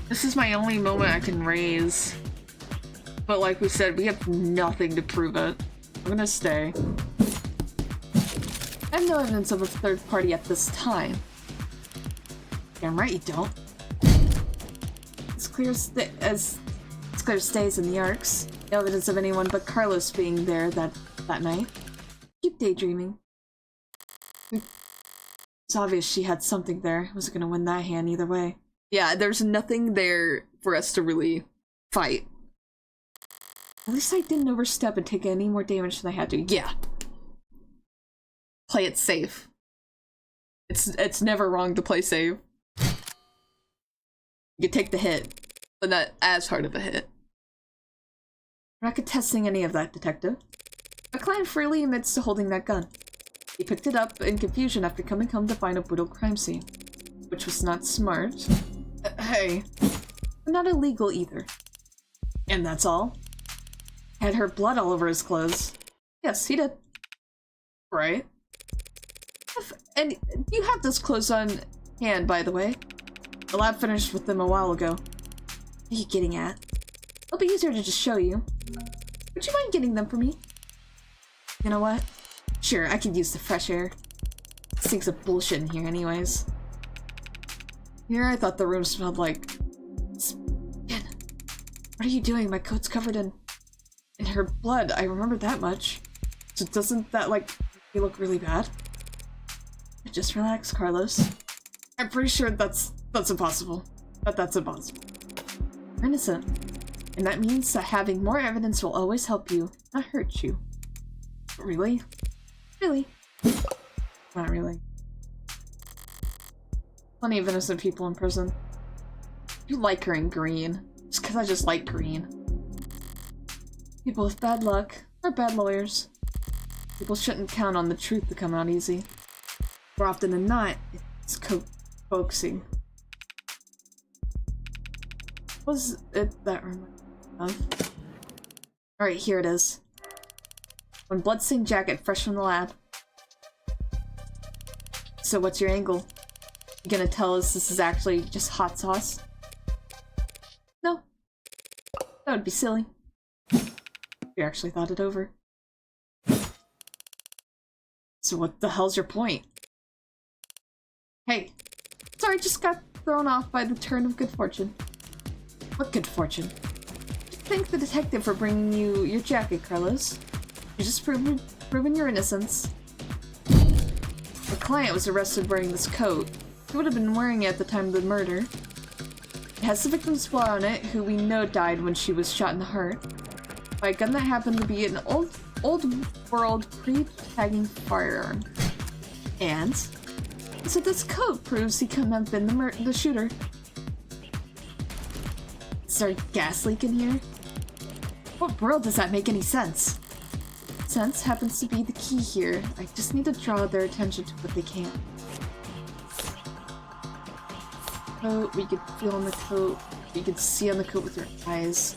Speaker 1: This is my only moment I can raise. But like we said, we have nothing to prove it. I'm gonna stay. I have no evidence of a third party at this time. Damn right you don't. It's clear as stays in the arcs. No evidence of anyone but Carlos being there that night. Keep daydreaming. It's obvious she had something there. I wasn't gonna win that hand either way. Yeah, there's nothing there for us to really fight. At least I didn't overstep and take any more damage than I had to. Yeah. Play it safe. It's never wrong to play safe. You take the hit, but not as hard of a hit. We're not contesting any of that, Detective. A client freely admits to holding that gun. He picked it up in confusion after coming home to find a brutal crime scene. Which was not smart. Hey. But not illegal either. And that's all? Had her blood all over his clothes. Yes, he did. Right? And you have those clothes on hand, by the way. The lab finished with them a while ago. What are you getting at? It'll be easier to just show you. Would you mind getting them for me? You know what? Sure, I could use the fresh air. Stinks of bullshit in here anyways. Here I thought the room smelled like... Man, what are you doing? My coat's covered in her blood. I remember that much. So doesn't that, like, make me look really bad? Just relax, Carlos. I'm pretty sure that's impossible. But that's impossible. You're innocent. And that means that having more evidence will always help you, not hurt you. Really? Really? Not really. Plenty of innocent people in prison. You like her in green. Just because I just like green. People with bad luck are bad lawyers. People shouldn't count on the truth to come out easy. More often than not, it's coaxing. What was it that reminded me of? Alright, here it is. One bloodstained jacket fresh from the lab. So what's your angle? You gonna tell us this is actually just hot sauce? No. That would be silly. You actually thought it over. So what the hell's your point? Hey. Sorry, just got thrown off by the turn of good fortune. What good fortune? Thank the detective for bringing you your jacket, Carlos. You just proven your innocence. The client was arrested wearing this coat. He would have been wearing it at the time of the murder. It has the victim's blood on it, who we know died when she was shot in the heart by a gun that happened to be an old world pre-tagging firearm. And so this coat proves he couldn't have been the shooter. Is there a gas leak in here? What world does that make any sense? Sense happens to be the key here. I just need to draw their attention to what they can. Coat, we could feel on the coat. You could see on the coat with your eyes.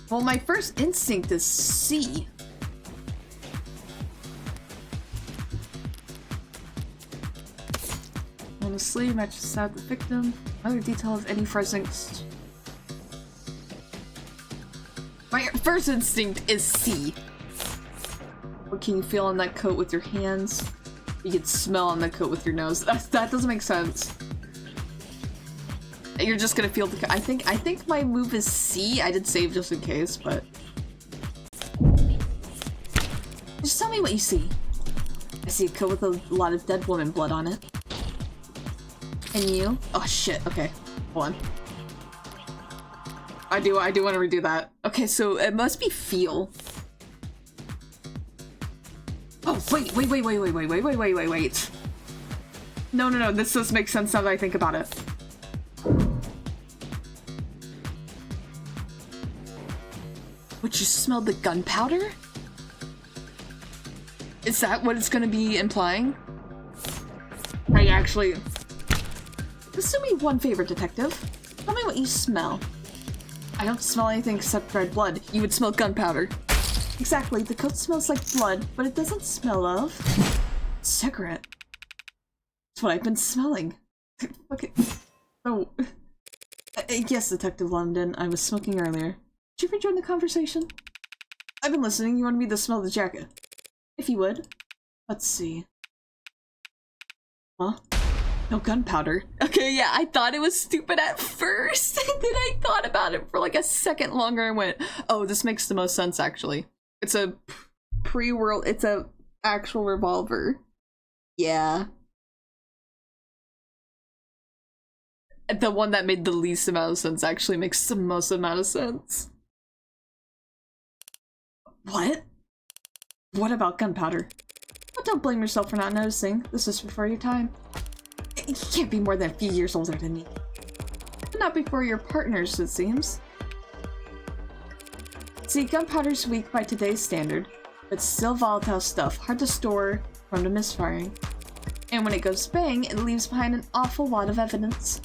Speaker 1: Well, my first instinct is C. On the sleeve matches out the victim. Other detail of any forensics. My first instinct is C. What can you feel on that coat with your hands? You can smell on the coat with your nose. That doesn't make sense. You're just gonna feel the. I think my move is C. I did save just in case, but just tell me what you see. I see a coat with a lot of dead woman blood on it. And you? Oh shit. Okay, hold on. I do want to redo that. Okay, so it must be feel. Oh wait. No. This does make sense now that I think about it. Would you smell the gunpowder? Is that what it's gonna be implying? I actually... Just do me one favor, detective. Tell me what you smell. I don't smell anything except red blood. You would smell gunpowder. Exactly, the coat smells like blood, but it doesn't smell of... cigarette. That's what I've been smelling. Okay. Oh. Yes, Detective London, I was smoking earlier. Did you rejoin the conversation? I've been listening. You wanted me to smell the jacket. If you would. Let's see. Huh? No gunpowder. Okay, yeah, I thought it was stupid at first. And then I thought about it for like a second longer and went, oh, this makes the most sense, actually. It's a pre-world, it's a actual revolver. Yeah. The one that made the least amount of sense actually makes the most amount of sense. What? What about gunpowder? But don't blame yourself for not noticing. This is before your time. You can't be more than a few years older than me. But not before your partners, it seems. See, gunpowder's weak by today's standard, but still volatile stuff, hard to store, prone to misfiring. And when it goes bang, it leaves behind an awful lot of evidence.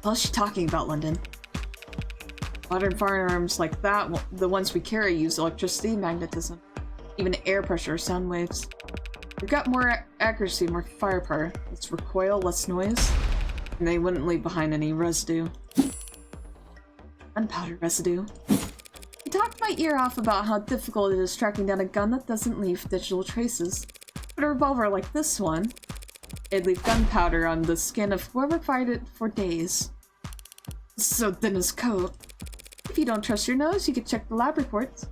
Speaker 1: What is she talking about, London? Modern firearms like that, the ones we carry, use electricity, magnetism, even air pressure, sound waves. They've got more accuracy, more firepower, less recoil, less noise, and they wouldn't leave behind any residue. Gunpowder residue. He talked my ear off about how difficult it is tracking down a gun that doesn't leave digital traces. But a revolver like this one, it'd leave gunpowder on the skin of whoever fired it for days. It's so thin as coat. If you don't trust your nose, you could check the lab reports.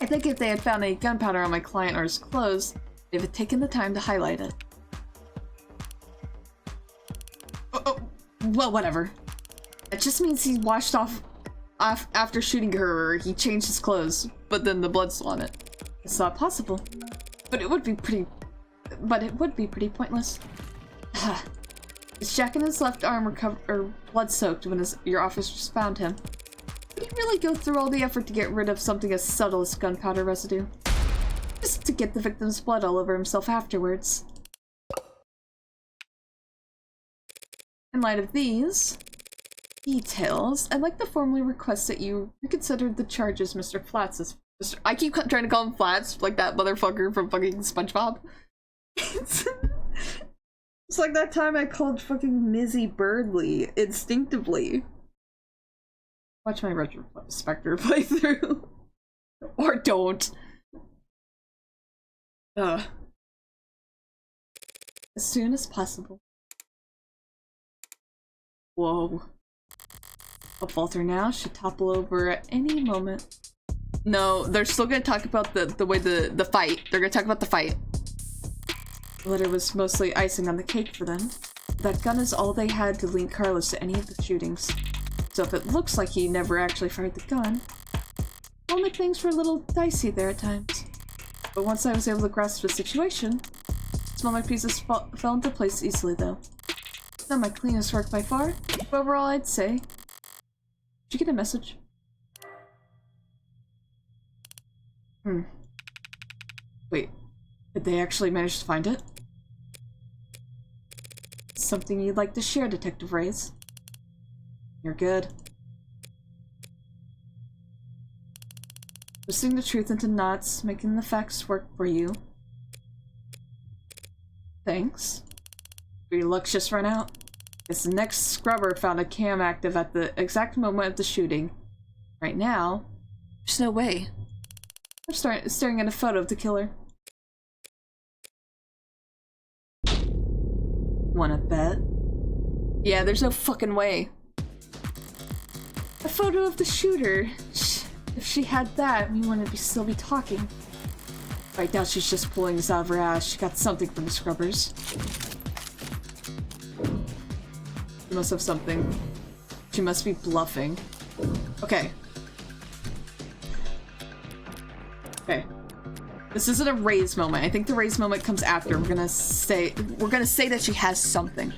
Speaker 1: I think if they had found any gunpowder on my client or his clothes, they'd have taken the time to highlight it. Well, whatever. It just means he washed off after shooting her, or he changed his clothes, but then the blood's still on it. It's not possible. But it would be pretty pointless. His jacket and his left arm were blood-soaked when your officers found him. Did he really go through all the effort to get rid of something as subtle as gunpowder residue? Just to get the victim's blood all over himself afterwards. In light of these details, I'd like to formally request that you reconsider the charges Mr. Flats is— I keep trying to call him Flats, like that motherfucker from fucking SpongeBob. It's like that time I called fucking Mizzy Birdley instinctively. Watch my Retrospector playthrough. Or don't. As soon as possible. Whoa. A falter now should topple over at any moment. No, they're still gonna talk about the way the fight. They're gonna talk about the fight. The letter was mostly icing on the cake for them. That gun is all they had to link Carlos to any of the shootings. So if it looks like he never actually fired the gun, well, make things were a little dicey there at times. But once I was able to grasp the situation, smaller pieces fell into place easily though. Not my cleanest work by far, but overall I'd say. Did you get a message? Wait, did they actually manage to find it? Something you'd like to share, Detective Reyes? You're good. Twisting the truth into knots, making the facts work for you. Thanks. Your luck's just run out. This next scrubber found a cam active at the exact moment of the shooting. Right now, there's no way. I'm staring at a photo of the killer. Wanna bet? Yeah, there's no fucking way. A photo of the shooter. If she had that, we wouldn't still be talking. I doubt she's just pulling this out of her ass. She got something from the scrubbers. She must have something. She must be bluffing. Okay. Okay. This isn't a Reyes moment. I think the Reyes moment comes after. We're gonna say that she has something.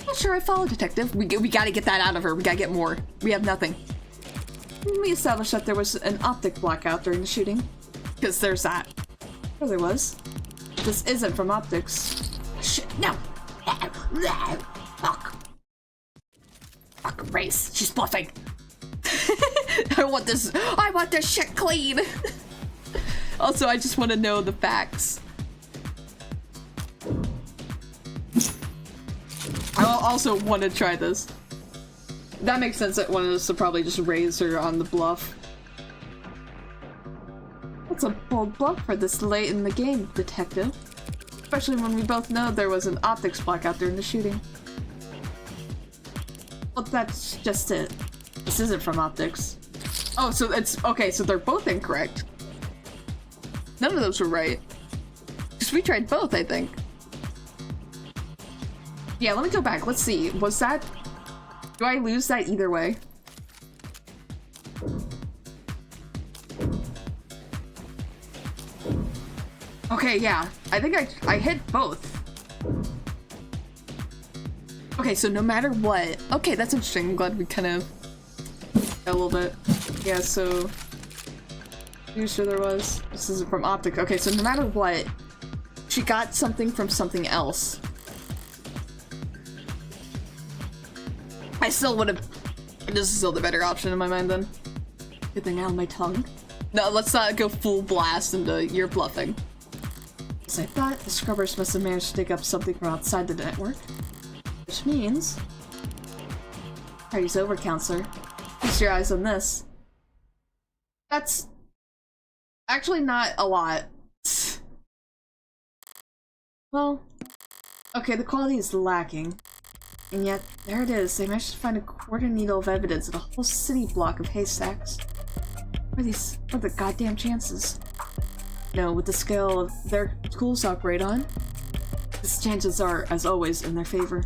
Speaker 1: Not sure I follow, Detective. We gotta get that out of her. We gotta get more. We have nothing. We established that there was an optic blackout during the shooting. Because there's that. Oh, there was. This isn't from optics. Shit, no! Fuck. Fuck, Reyes. She's bluffing. I want this shit clean! Also, I just want to know the facts. I also want to try this. That makes sense that one of us would probably just raise her on the bluff. That's a bold bluff for this late in the game, Detective. Especially when we both know there was an optics blackout during the shooting. Well, that's just it. This isn't from optics. Oh, so it's okay, so they're both incorrect. None of those were right. Because we tried both, I think. Yeah, let me go back. Let's see. Was that... Do I lose that either way? Okay, yeah. I think I hit both. Okay, so no matter what... Okay, that's interesting. I'm glad we kind of... a little bit. Yeah, so... Pretty sure there was. This isn't from Optic. Okay, so no matter what, she got something from something else. I still would have... This is still the better option in my mind then. Good thing out of my tongue. No, let's not go full blast into you're bluffing. As I thought, the scrubbers must have managed to dig up something from outside the network. Which means... Party's over, counselor. Keep your eyes on this. That's... actually not a lot. Well... Okay, the quality is lacking. And yet, there it is. They managed to find a quarter needle of evidence in a whole city block of haystacks. What are the goddamn chances? No, with the scale of their tools operate on, the chances are, as always, in their favor.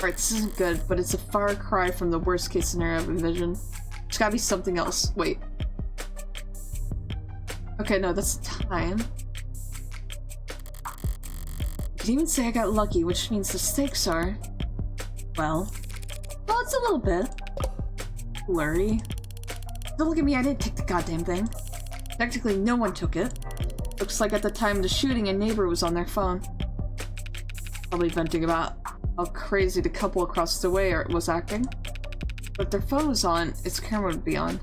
Speaker 1: Alright, this isn't good, but it's a far cry from the worst case scenario I've envisioned. There's gotta be something else. Wait. Okay, no, that's time. You could even say I got lucky, which means the stakes are... Well, it's a little bit blurry. Don't look at me, I didn't take the goddamn thing. Technically, no one took it. Looks like at the time of the shooting, a neighbor was on their phone. Probably venting about how crazy the couple across the way was acting. But if their phone was on, its camera would be on.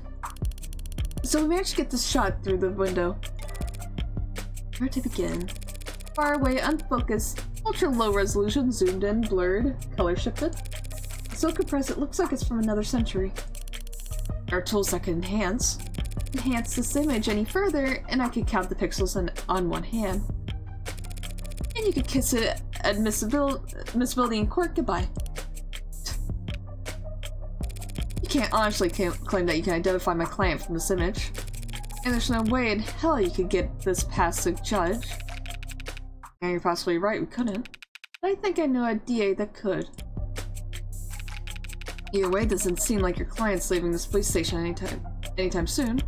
Speaker 1: So we managed to get this shot through the window. Where to begin? Far away, unfocused, ultra low resolution, zoomed in, blurred, color shifted. So compressed it looks like it's from another century. There are tools that can enhance this image any further, and I could count the pixels on one hand. And you could kiss it admissibility in court goodbye. You can't honestly claim that you can identify my client from this image. And there's no way in hell you could get this past the judge. And you're possibly right, we couldn't. But I think I know a DA that could. Either way, it doesn't seem like your client's leaving this police station anytime soon.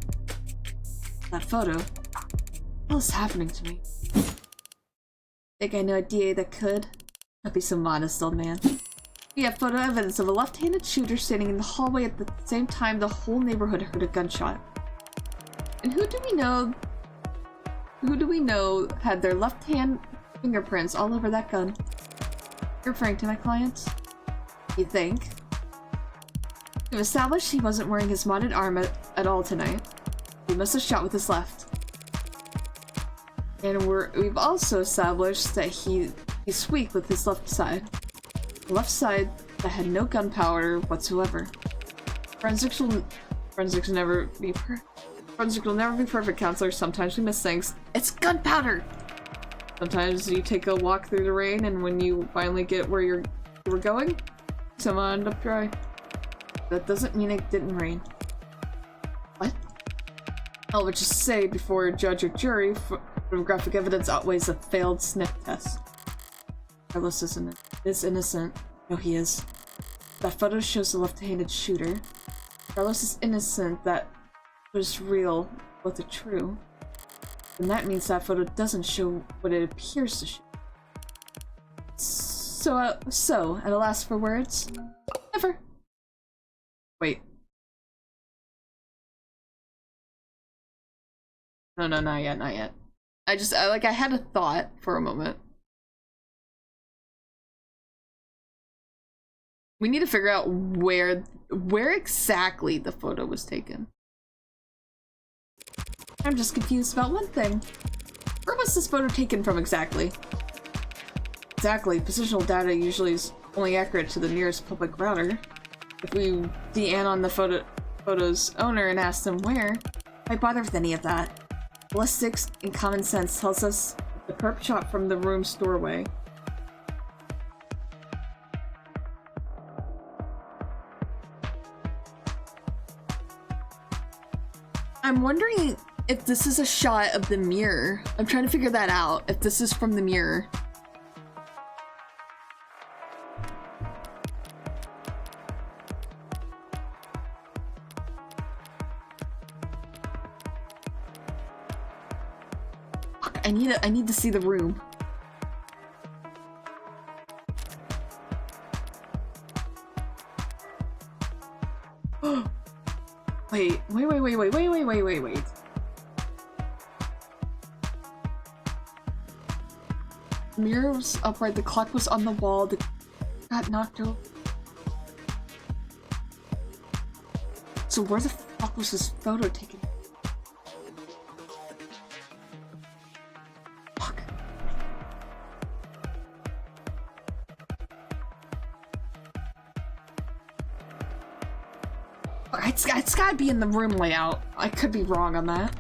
Speaker 1: That photo. What is happening to me? Think I know a DA that could? Don't be so modest, old man. We have photo evidence of a left-handed shooter standing in the hallway at the same time the whole neighborhood heard a gunshot. And who do we know had their left hand fingerprints all over that gun? You're referring to my client? You think? We've established he wasn't wearing his modded arm at all tonight. He must have shot with his left. And we've also established that he's weak with his left side. The left side that had no gunpowder whatsoever. Forensics will never be perfect, counselor. Sometimes we miss things. It's gunpowder! Sometimes you take a walk through the rain, and when you finally get where you were going, somehow end up dry. That doesn't mean it didn't rain. What? I'll just say before a judge or jury, photographic evidence outweighs a failed sniff test. Carlos is innocent. No, he is. That photo shows the left-handed shooter. Carlos is innocent. That was real, both are true. And that means that photo doesn't show what it appears to show. So, at a last for words? Never. Wait. No, not yet, not yet. I had a thought for a moment. We need to figure out where exactly the photo was taken. I'm just confused about one thing. Where was this photo taken from exactly? Exactly, positional data usually is only accurate to the nearest public router. If we DN on the photo's owner and ask them where, why bother with any of that? Ballistics and common sense tells us the perp shot from the room's doorway. I'm wondering if this is a shot of the mirror. I'm trying to figure that out, if this is from the mirror. I need to see the room. Wait. The mirror was upright, the clock was on the wall, got knocked over. So where the fuck was this photo taken? Fuck. It's gotta be in the room layout. I could be wrong on that.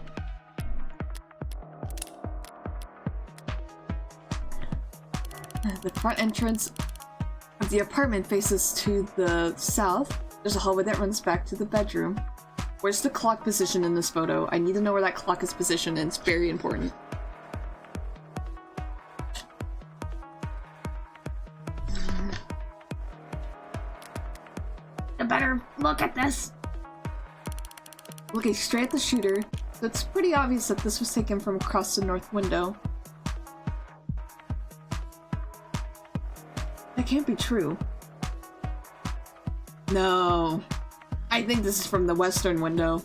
Speaker 1: The front entrance of the apartment faces to the south. There's a hallway that runs back to the bedroom. Where's the clock position in this photo? I need to know where that clock is positioned, and it's very important.
Speaker 2: I better look at this.
Speaker 1: Looking straight at the shooter, so it's pretty obvious that this was taken from across the north window. That can't be true. No. I think this is from the western window.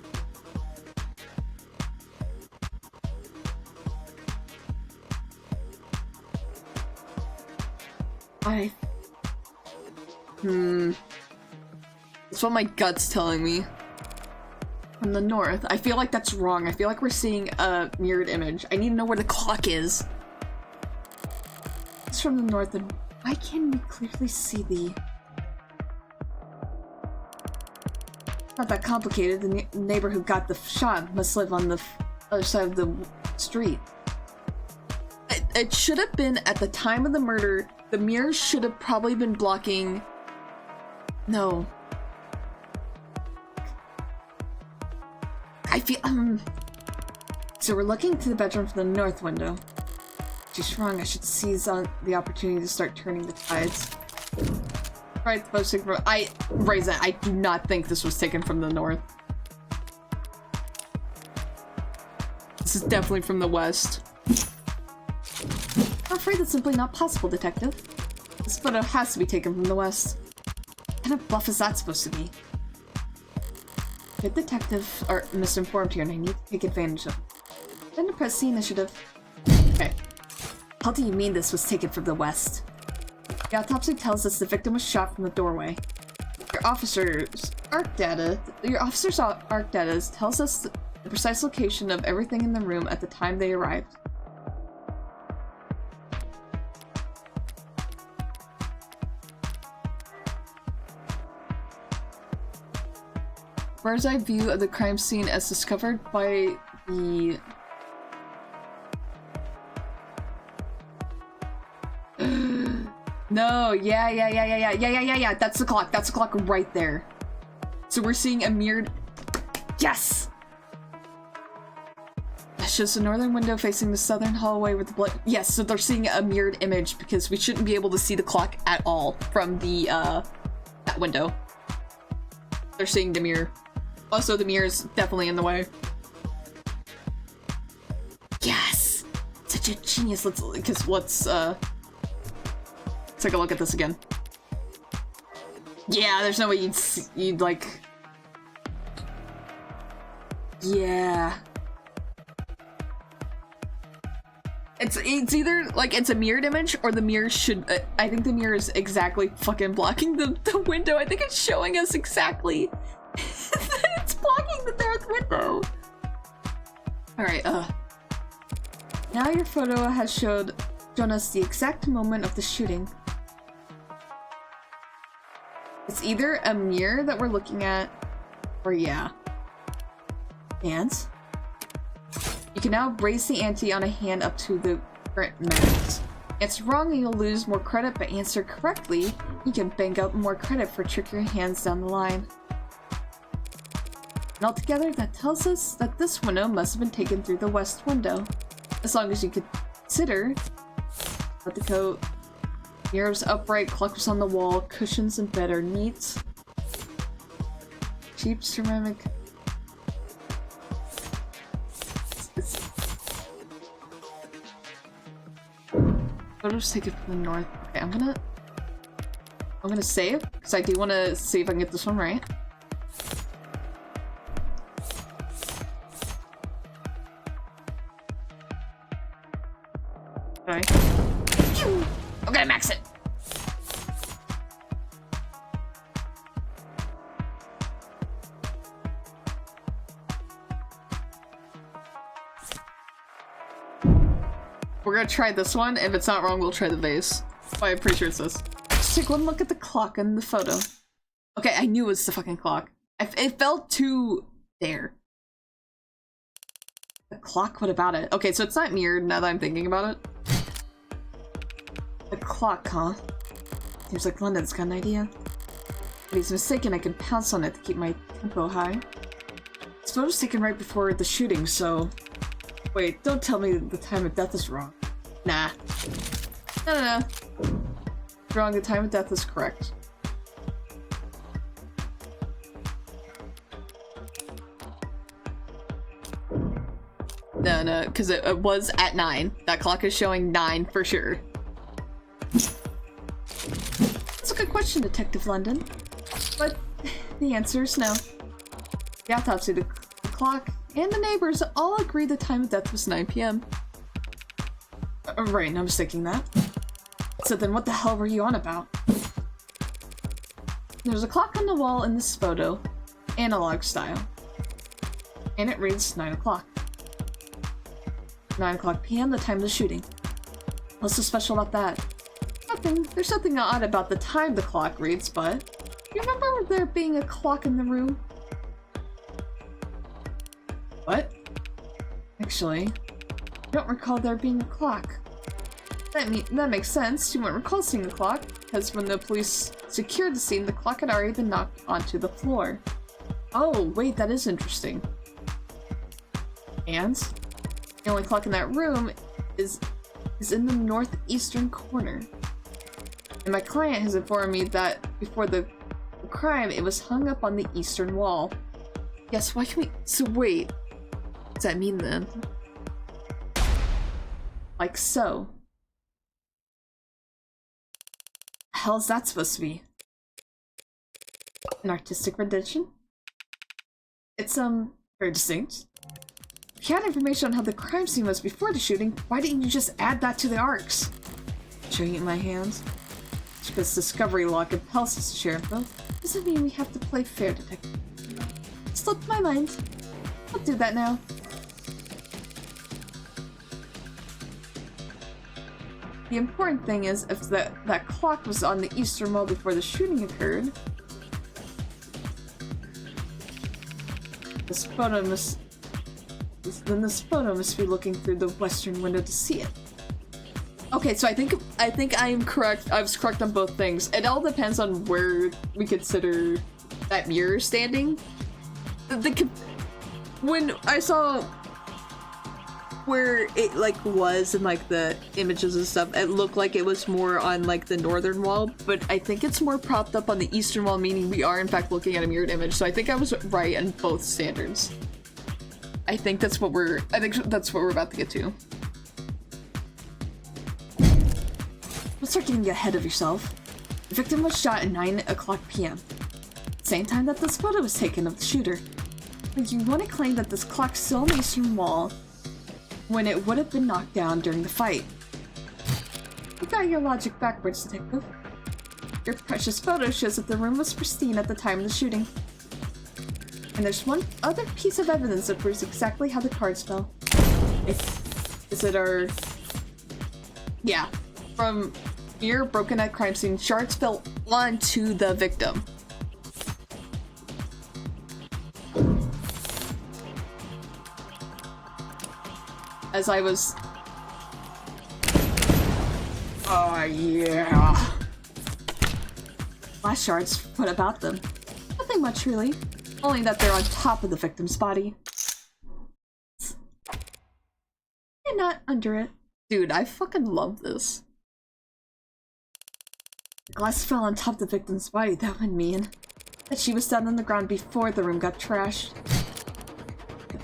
Speaker 1: That's what my gut's telling me. From the north. I feel like that's wrong. I feel like we're seeing a mirrored image. I need to know where the clock is. It's from the north, and why can't we clearly see the... Not that complicated. The neighbor who got the shot must live on the other side of the street. It should have been at the time of the murder. The mirror should have probably been blocking... No. I feel, So we're looking to the bedroom from the north window. She's wrong. I should seize on the opportunity to start turning the tides. Right, Raisin, I do not think this was taken from the north. This is definitely from the west. I'm afraid that's simply not possible, Detective. This photo has to be taken from the west. What kind of bluff is that supposed to be? Good detective are misinformed here, and I need to take advantage of it. Then to press C initiative. Okay. How do you mean this was taken from the west? The autopsy tells us the victim was shot from the doorway. Your officer's ARC data tells us the precise location of everything in the room at the time they arrived. Bird's eye view of the crime scene as discovered by the... No, yeah. That's the clock. That's the clock right there. So we're seeing a mirrored... Yes! That shows the northern window facing the southern hallway with the blood... Yes, so they're seeing a mirrored image because we shouldn't be able to see the clock at all from the, that window. They're seeing the mirror. Also, the mirror is definitely in the way. Yes! Such a genius. Let's take a look at this again. Yeah, there's no way you'd like... Yeah. It's either, like, it's a mirrored image, or the mirror should... I think the mirror is exactly fucking blocking the window. I think it's showing us exactly that it's blocking the north window. Alright, now your photo has shown us the exact moment of the shooting. It's either a mirror that we're looking at, or yeah. And you can now raise the ante on a hand up to the current max. It's wrong and you'll lose more credit, but answer correctly, you can bank up more credit for trickier hands down the line. And altogether, that tells us that this window must have been taken through the west window. As long as you consider let the coat, mirrors upright, clock was on the wall, cushions in bed are neat. Cheap ceramic. Photos taken from the north. Okay, I'm gonna save, because I do want to see if I can get this one right. Okay. Okay, max it. We're gonna try this one. If it's not wrong, we'll try the vase. Oh, I'm pretty sure it's this. Just take one look at the clock in the photo. Okay, I knew it was the fucking clock. It felt too there. The clock? What about it? Okay, so it's not mirrored now that I'm thinking about it. The clock, huh? Seems like London's got an idea. If he's mistaken, I can pounce on it to keep my tempo high. This photo's taken right before the shooting, so... Wait, don't tell me the time of death is wrong. Nah. No. Wrong, the time of death is correct. No, because it was at 9. That clock is showing 9 for sure. That's a good question, Detective London. But the answer is no. The autopsy, the clock, and the neighbors all agree the time of death was 9 p.m. Right, I was thinking that. So then what the hell were you on about? There's a clock on the wall in this photo, analog style. And it reads 9 o'clock. 9 o'clock p.m., the time of the shooting. What's so special about that? Nothing. There's something odd about the time the clock reads, but... You remember there being a clock in the room? What? Actually, I don't recall there being a clock. That makes sense. You won't recall seeing the clock, because when the police secured the scene, the clock had already been knocked onto the floor. Oh, wait, that is interesting. And the only clock in that room is in the northeastern corner. And my client has informed me that before the crime, it was hung up on the eastern wall. Yes, why can we... So wait. What does that mean then? Like so. The hell is that supposed to be? An artistic rendition? It's, very distinct. If you had information on how the crime scene was before the shooting, why didn't you just add that to the arcs? Showing it in my hands. Just because discovery law compels us to share info, doesn't mean we have to play fair, detective. Slipped my mind. I'll do that now. The important thing is, if that clock was on the eastern wall before the shooting occurred, this photo must be looking through the western window to see it. Okay, so I think I am correct. I was correct on both things. It all depends on where we consider that mirror standing. When I saw where it like was in like the images and stuff, it looked like it was more on like the northern wall, but I think it's more propped up on the eastern wall, meaning we are in fact looking at a mirrored image. So I think I was right on both standards. I think that's what we're about to get to. Don't start getting ahead of yourself. The victim was shot at 9 o'clock p.m. Same time that this photo was taken of the shooter. But you want to claim that this clock's still on the eastern wall when it would have been knocked down during the fight. You got your logic backwards, detective. Your precious photo shows that the room was pristine at the time of the shooting. And there's one other piece of evidence that proves exactly how the cards fell. Is it our... Yeah. From mirror broken at crime scene, shards fell onto the victim. As I was... Oh yeah! Glass shards, what about them? Nothing much really. Only that they're on top of the victim's body. And not under it. Dude, I fucking love this. The glass fell on top of the victim's body. That would mean that she was down on the ground before the room got trashed. But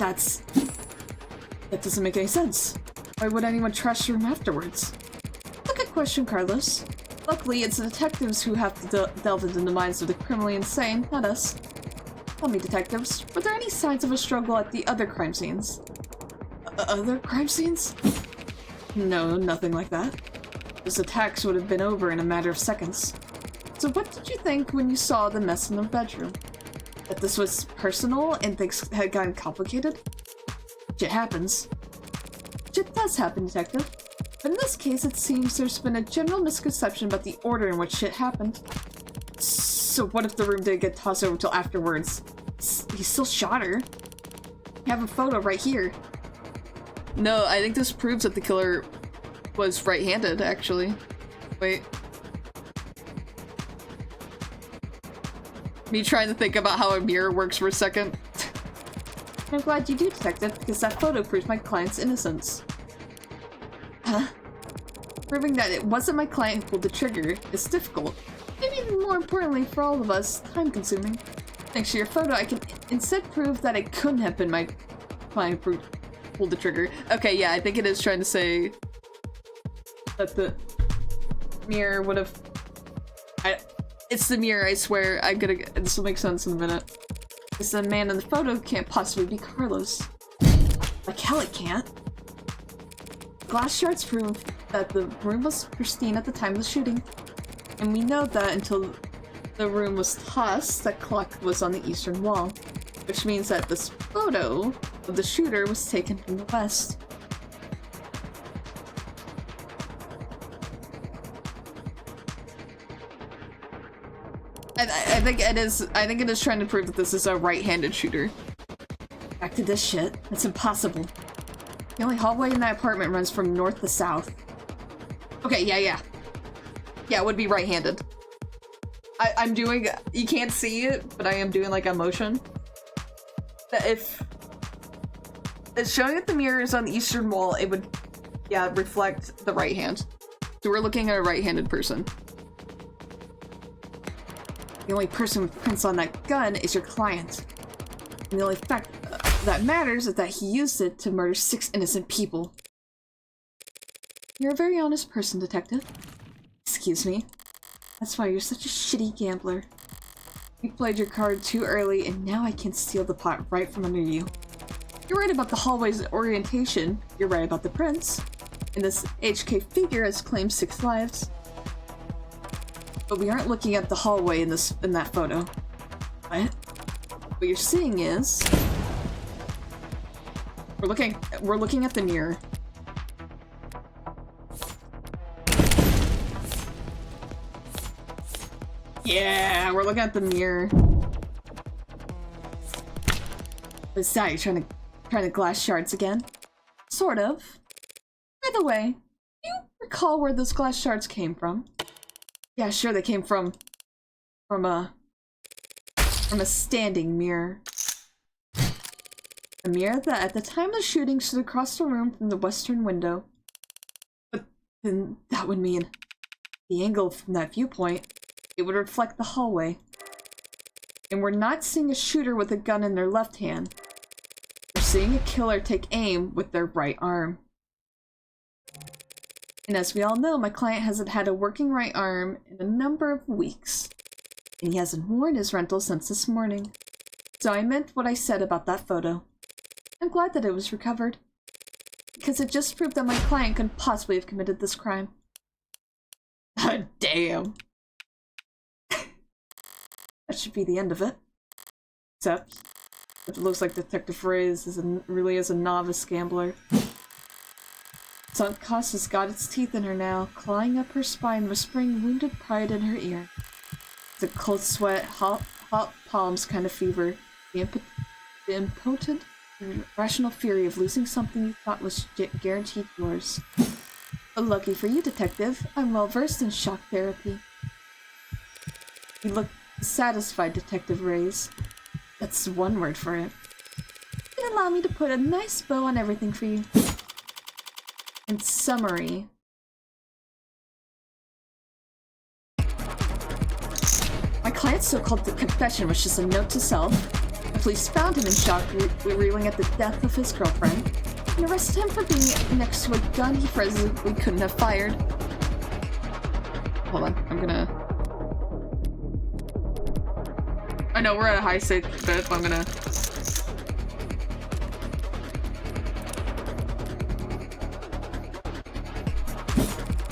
Speaker 1: that doesn't make any sense. Why would anyone trash the room afterwards? It's a good question, Carlos. Luckily, it's the detectives who have to delve into the minds of the criminally insane, not us. Tell me, detectives, were there any signs of a struggle at the other crime scenes? Other crime scenes? No, nothing like that. Those attacks would have been over in a matter of seconds. So what did you think when you saw the mess in the bedroom? That this was personal and things had gotten complicated? Shit happens. Shit does happen, detective. But in this case, it seems there's been a general misconception about the order in which shit happened. So what if the room didn't get tossed over till afterwards? He still shot her. I have a photo right here. No, I think this proves that the killer was right-handed, actually. Wait. Me trying to think about how a mirror works for a second. I'm glad you do, detective, because that photo proves my client's innocence. Huh? Proving that it wasn't my client who pulled the trigger is difficult. Maybe even more importantly for all of us, time-consuming. Thanks to your photo, I can instead prove that it couldn't have been my client who pulled the trigger. Okay, yeah, I think it is trying to say that the mirror would have... It's the mirror, I swear. This will make sense in a minute. Because the man in the photo can't possibly be Carlos. Like hell it can't. Glass shards prove that the room was pristine at the time of the shooting. And we know that until the room was tossed, that clock was on the eastern wall. Which means that this photo of the shooter was taken from the west. I think it is trying to prove that this is a right-handed shooter. Back to this shit. It's impossible. The only hallway in that apartment runs from north to south. Okay, yeah. Yeah, it would be right-handed. I'm doing... You can't see it, but I am doing like a motion. That if... It's showing that the mirror is on the eastern wall, it would, yeah, reflect the right hand. So we're looking at a right-handed person. The only person with prints on that gun is your client. And the only fact that matters is that he used it to murder 6 innocent people. You're a very honest person, detective. Excuse me. That's why you're such a shitty gambler. You played your card too early, and now I can steal the pot right from under you. You're right about the hallway's orientation. You're right about the prints. And this HK figure has claimed 6 lives. But we aren't looking at the hallway in that photo. What? What you're seeing is... We're looking at the mirror. Yeah, we're looking at the mirror. What's that? You're trying to glass shards again? Sort of. By the way, do you recall where those glass shards came from? Yeah, sure, they came from a standing mirror. A mirror that at the time of the shooting stood across the room from the western window. But then that would mean the angle from that viewpoint, it would reflect the hallway. And we're not seeing a shooter with a gun in their left hand. We're seeing a killer take aim with their right arm. And as we all know, my client hasn't had a working right arm in a number of weeks. And he hasn't worn his rental since this morning. So I meant what I said about that photo. I'm glad that it was recovered. Because it just proved that my client couldn't possibly have committed this crime. Oh, damn. That should be the end of it. Except, it looks like Detective Reyes really is a novice gambler. Sunk cost has got its teeth in her now, clawing up her spine, whispering wounded pride in her ear. It's a cold sweat, hot palms kind of fever. The impotent, irrational fury of losing something you thought was guaranteed yours. But lucky for you, detective, I'm well versed in shock therapy. You look satisfied, Detective Reyes. That's one word for it. And allow me to put a nice bow on everything for you. In summary, my client's so-called confession was just a note to self. The police found him in shock, reeling at the death of his girlfriend, and arrested him for being next to a gun he presumably couldn't have fired. Hold on, I'm gonna... I know we're at a high state bit, but I'm gonna...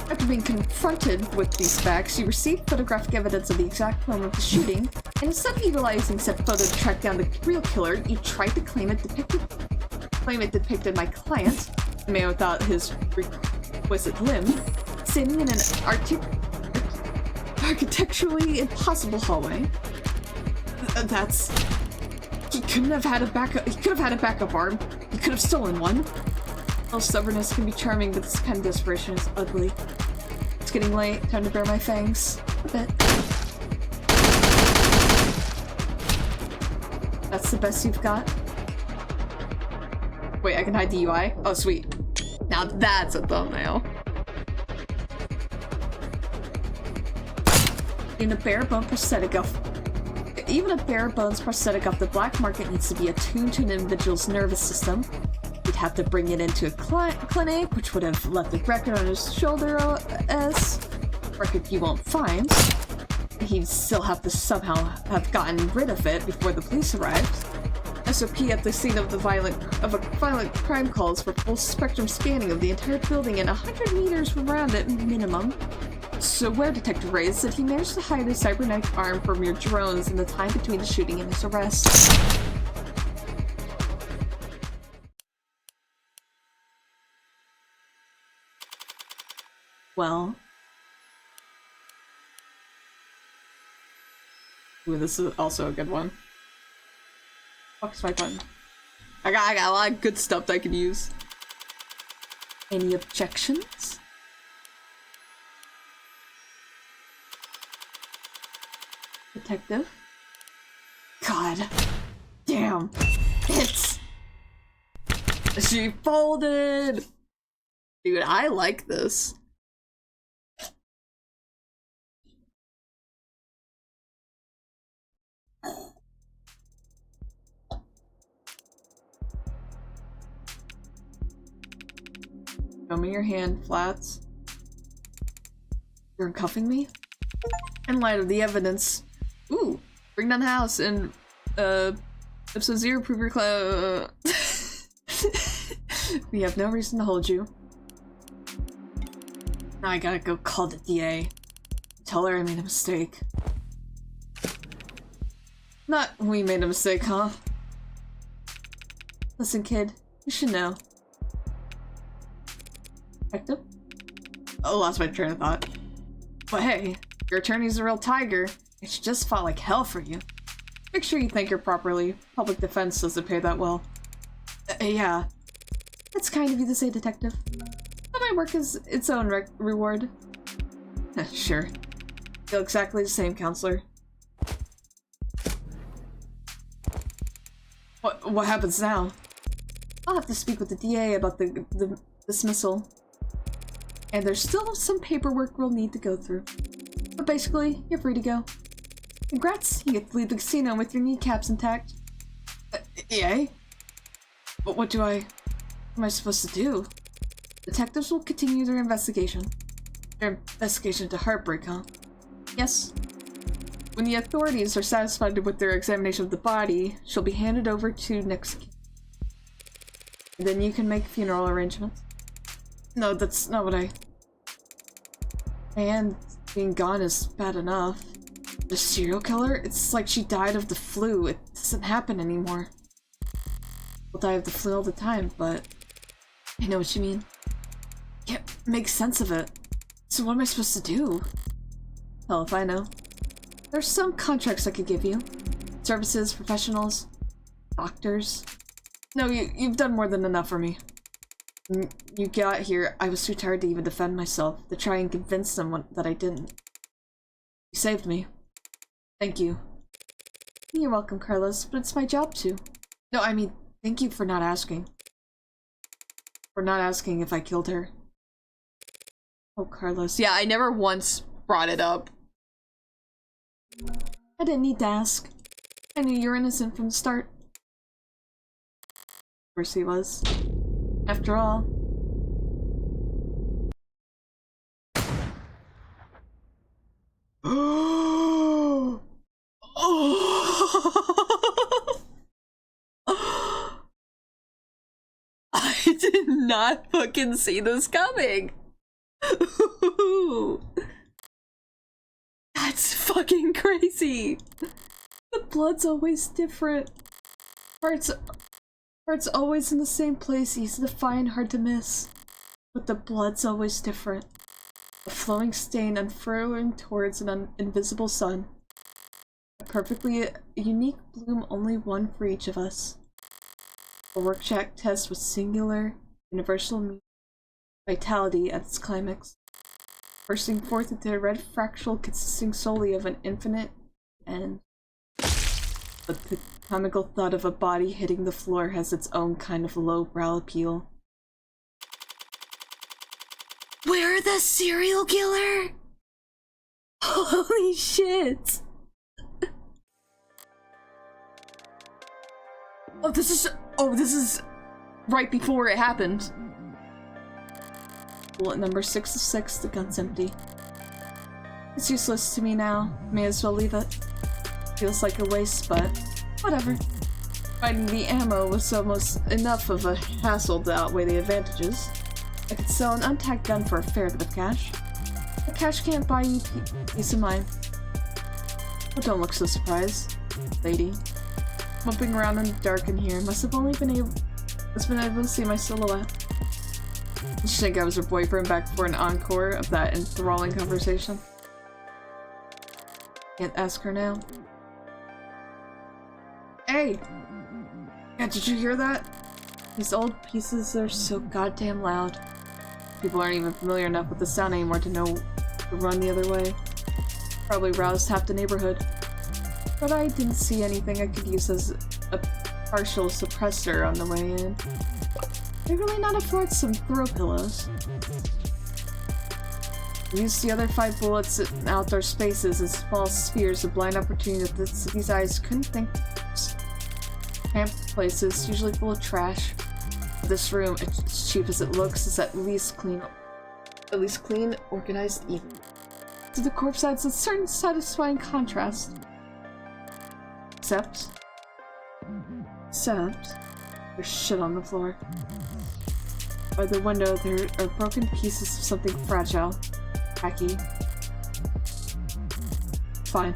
Speaker 1: After being confronted with these facts, you receive photographic evidence of the exact moment of the shooting, and instead of utilizing said photo to track down the real killer, you tried to claim it depicted my client, the man without his requisite limb, standing in an architecturally impossible hallway. That's... He couldn't have had a backup. He could have had a backup arm. He could have stolen one. Well, stubbornness can be charming, but this kind of desperation is ugly. It's getting late. Time to bare my fangs. A bit. That's the best you've got? Wait, I can hide the UI? Oh, sweet. Now that's a thumbnail. Even a bare bones prosthetic of the black market needs to be attuned to an individual's nervous system. You'd have to bring it into a clinic, which would have left a record on his shoulder as record you won't find. He'd still have to somehow have gotten rid of it before the police arrived. SOP at the scene of a violent crime calls for full spectrum scanning of the entire building and 100 meters around it minimum. So where Detective Ray said he managed to hide his cybernetic arm from your drones in the time between the shooting and his arrest. Well. Ooh, this is also a good one. Fuck's my button. I got a lot of good stuff that I could use. Any objections? Detective? God. Damn. She folded! Dude, I like this. Show me your hand, Flats. You're cuffing me? In light of the evidence. Ooh, bring down the house and, episode 0, prove your We have no reason to hold you. Now I gotta go call the DA. Tell her I made a mistake. Not we made a mistake, huh? Listen, kid, you should know. Detective? Oh, lost my train of thought. But hey, your attorney's a real tiger. And she just fought like hell for you. Make sure you thank her properly. Public defense doesn't pay that well. Yeah. That's kind of you to say, Detective. But my work is its own reward. Sure. Feel exactly the same, Counselor. What happens now? I'll have to speak with the DA about the dismissal. And there's still some paperwork we'll need to go through. But basically, you're free to go. Congrats! You get to leave the casino with your kneecaps intact. Yay? But what am I supposed to do? Detectives will continue their investigation. Their investigation into Heartbreak, huh? Yes. When the authorities are satisfied with their examination of the body, she'll be handed over to next. And then you can make funeral arrangements. No, that's not what And being gone is bad enough. The serial killer? It's like she died of the flu. It doesn't happen anymore. People die of the flu all the time, but I know what you mean. Can't make sense of it. So what am I supposed to do? Hell if I know. There's some contracts I could give you. Services, professionals, doctors. No, you've done more than enough for me. You got here, I was too tired to even defend myself, to try and convince someone that I didn't. You saved me. Thank you. You're welcome, Carlos, but it's my job to. No, I mean, thank you for not asking. For not asking if I killed her. Oh, Carlos. Yeah, I never once brought it up. I didn't need to ask. I knew you were innocent from the start. Of course he was. After all. did not fucking see this coming. That's fucking crazy. The blood's always different. Heart's always in the same place, easy to find, hard to miss. But the blood's always different. A flowing stain unfurling towards an invisible sun. A perfectly unique bloom, only one for each of us. A Rorschach test with singular, universal vitality at its climax. Bursting forth into a red fractal consisting solely of an infinite end. But the comical thought of a body hitting the floor has its own kind of low-brow appeal. We're the serial killer? Holy shit! this is right before it happened. Bullet number 6 of 6, the gun's empty. It's useless to me now. May as well leave it. Feels like a waste, but whatever. Finding the ammo was almost enough of a hassle to outweigh the advantages. I could sell an untagged gun for a fair bit of cash. But cash can't buy you peace of mind. Oh, don't look so surprised, lady. Mumping around in the dark in here, must have only been able to see my silhouette. Did she think I was her boyfriend back for an encore of that enthralling conversation? Can't ask her now. Hey! Yeah, did you hear that? These old pieces are so goddamn loud. People aren't even familiar enough with the sound anymore to know to run the other way. Probably roused half the neighborhood. But I didn't see anything I could use as a partial suppressor on the way in. Could really not afford some throw pillows. Use the other 5 bullets in outdoor spaces as small spheres of blind opportunity that the city's eyes couldn't think of. Cramped places, usually full of trash. This room, as cheap as it looks, is at least clean, organized, even. To the corpse adds a certain satisfying contrast. Except there's shit on the floor. By the window, there are broken pieces of something fragile. Tacky. Fine.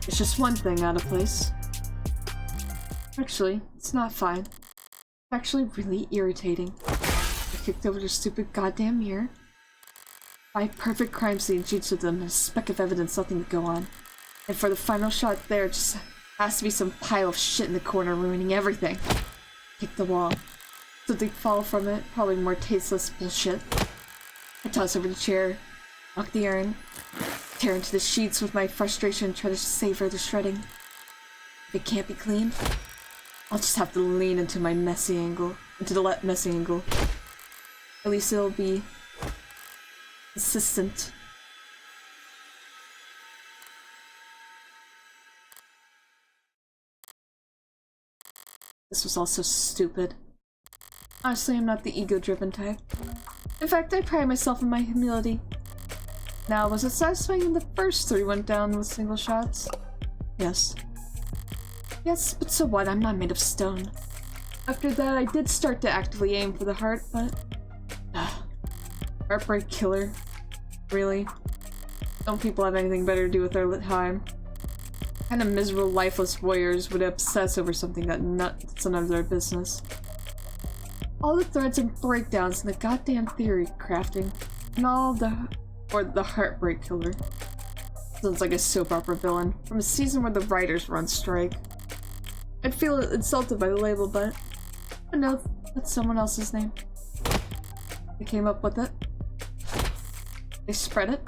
Speaker 1: It's just one thing out of place. Actually, it's not fine. It's actually really irritating. I kicked over the stupid goddamn mirror. 5 perfect crime scenes, each of them, a speck of evidence, nothing to go on. And for the final shot there, just has to be some pile of shit in the corner ruining everything. Kick the wall. Something fall from it, probably more tasteless bullshit. I toss over the chair, knock the urn, tear into the sheets with my frustration and try to savor the shredding. If it can't be clean, I'll just have to lean into my messy angle. At least it'll be consistent. This was all so stupid. Honestly, I'm not the ego-driven type. In fact, I pride myself in my humility. Now, was it satisfying when the first 3 went down with single shots? Yes. Yes, but so what? I'm not made of stone. After that, I did start to actively aim for the heart, but... Heartbreak killer. Really? Don't people have anything better to do with their time? Kind of miserable, lifeless warriors would obsess over something that's none of their business. All the threads and breakdowns in the goddamn theory crafting, and all the heartbreak killer. Sounds like a soap opera villain from a season where the writers were on strike. I'd feel insulted by the label, but no, that's someone else's name. They came up with it. They spread it.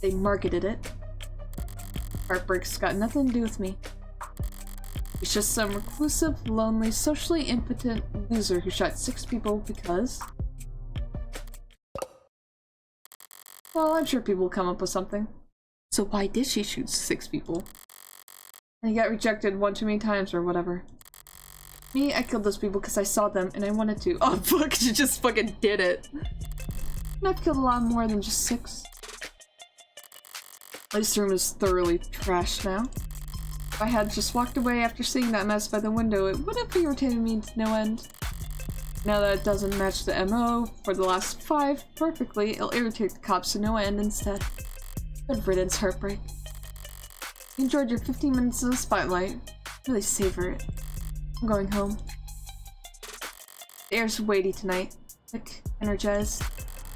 Speaker 1: They marketed it. Heartbreak's got nothing to do with me. It's just some reclusive, lonely, socially impotent loser who shot 6 people because... Well, I'm sure people will come up with something. So why did she shoot 6 people? And he got rejected 1 too many times or whatever. Me, I killed those people because I saw them and I wanted to. Oh fuck, she just fucking did it! And I've killed a lot more than just 6. This room is thoroughly trashed now. If I had just walked away after seeing that mess by the window, it would have irritated me to no end. Now that it doesn't match the MO for the last 5 perfectly, it'll irritate the cops to no end instead. Good riddance, Heartbreak. You enjoyed your 15 minutes in the spotlight. Really savor it. I'm going home. The air's weighty tonight. Thick, energized.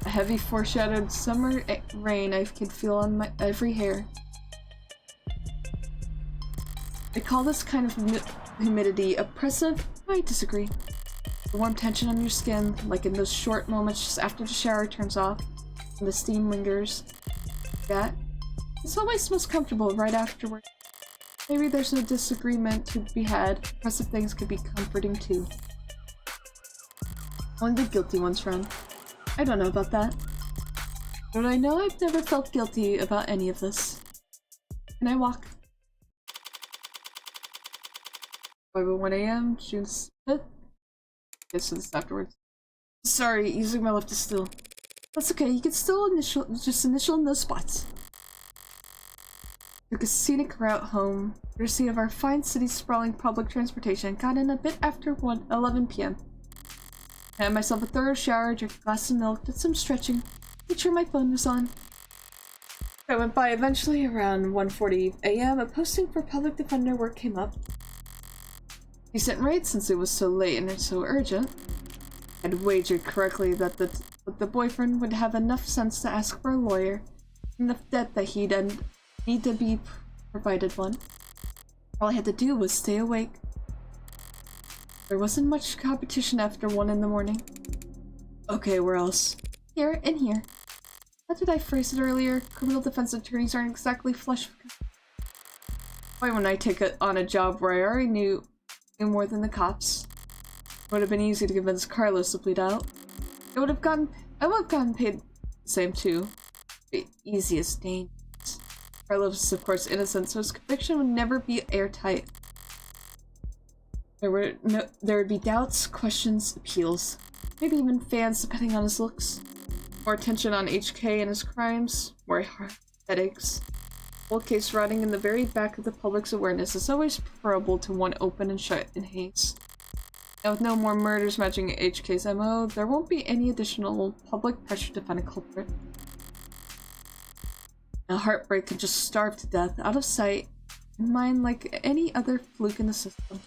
Speaker 1: A heavy foreshadowed summer rain I can feel on my every hair. They call this kind of humidity oppressive. I disagree. The warm tension on your skin, like in those short moments just after the shower turns off and the steam lingers. That it's always most comfortable right afterward. Maybe there's no disagreement to be had. Oppressive things could be comforting too. Only the guilty ones, friend. I don't know about that. But I know I've never felt guilty about any of this. Can I walk? 5:01 AM, June 5th. Yes, so this afterwards. Sorry, using my left is still. That's okay, you can still initial in those spots. Took a scenic route home, courtesy of our fine city's sprawling public transportation. Got in a bit after 11 PM. I had myself a thorough shower, drank a glass of milk, did some stretching, made sure my phone was on. I went by eventually around 1:40 AM. A posting for public defender work came up. Decent rate since it was so late and it's so urgent. I'd wagered correctly that the boyfriend would have enough sense to ask for a lawyer, enough debt that he'd need to be provided one. All I had to do was stay awake. There wasn't much competition after 1 in the morning. Okay, where else? Here and here. How did I phrase it earlier? Criminal defense attorneys aren't exactly flush with. Why, when I take on a job where I already knew more than the cops, it would have been easy to convince Carlos to plead out. I would have gotten paid the same too. The easiest dangerous. Carlos is of course innocent, so his conviction would never be airtight. There would be doubts, questions, appeals, maybe even fans depending on his looks. More attention on HK and his crimes, more headaches. Cold case rotting in the very back of the public's awareness is always preferable to one open and shut in haste. Now with no more murders matching HK's MO, there won't be any additional public pressure to find a culprit. A Heartbreak can just starve to death, out of sight, in mind like any other fluke in the system.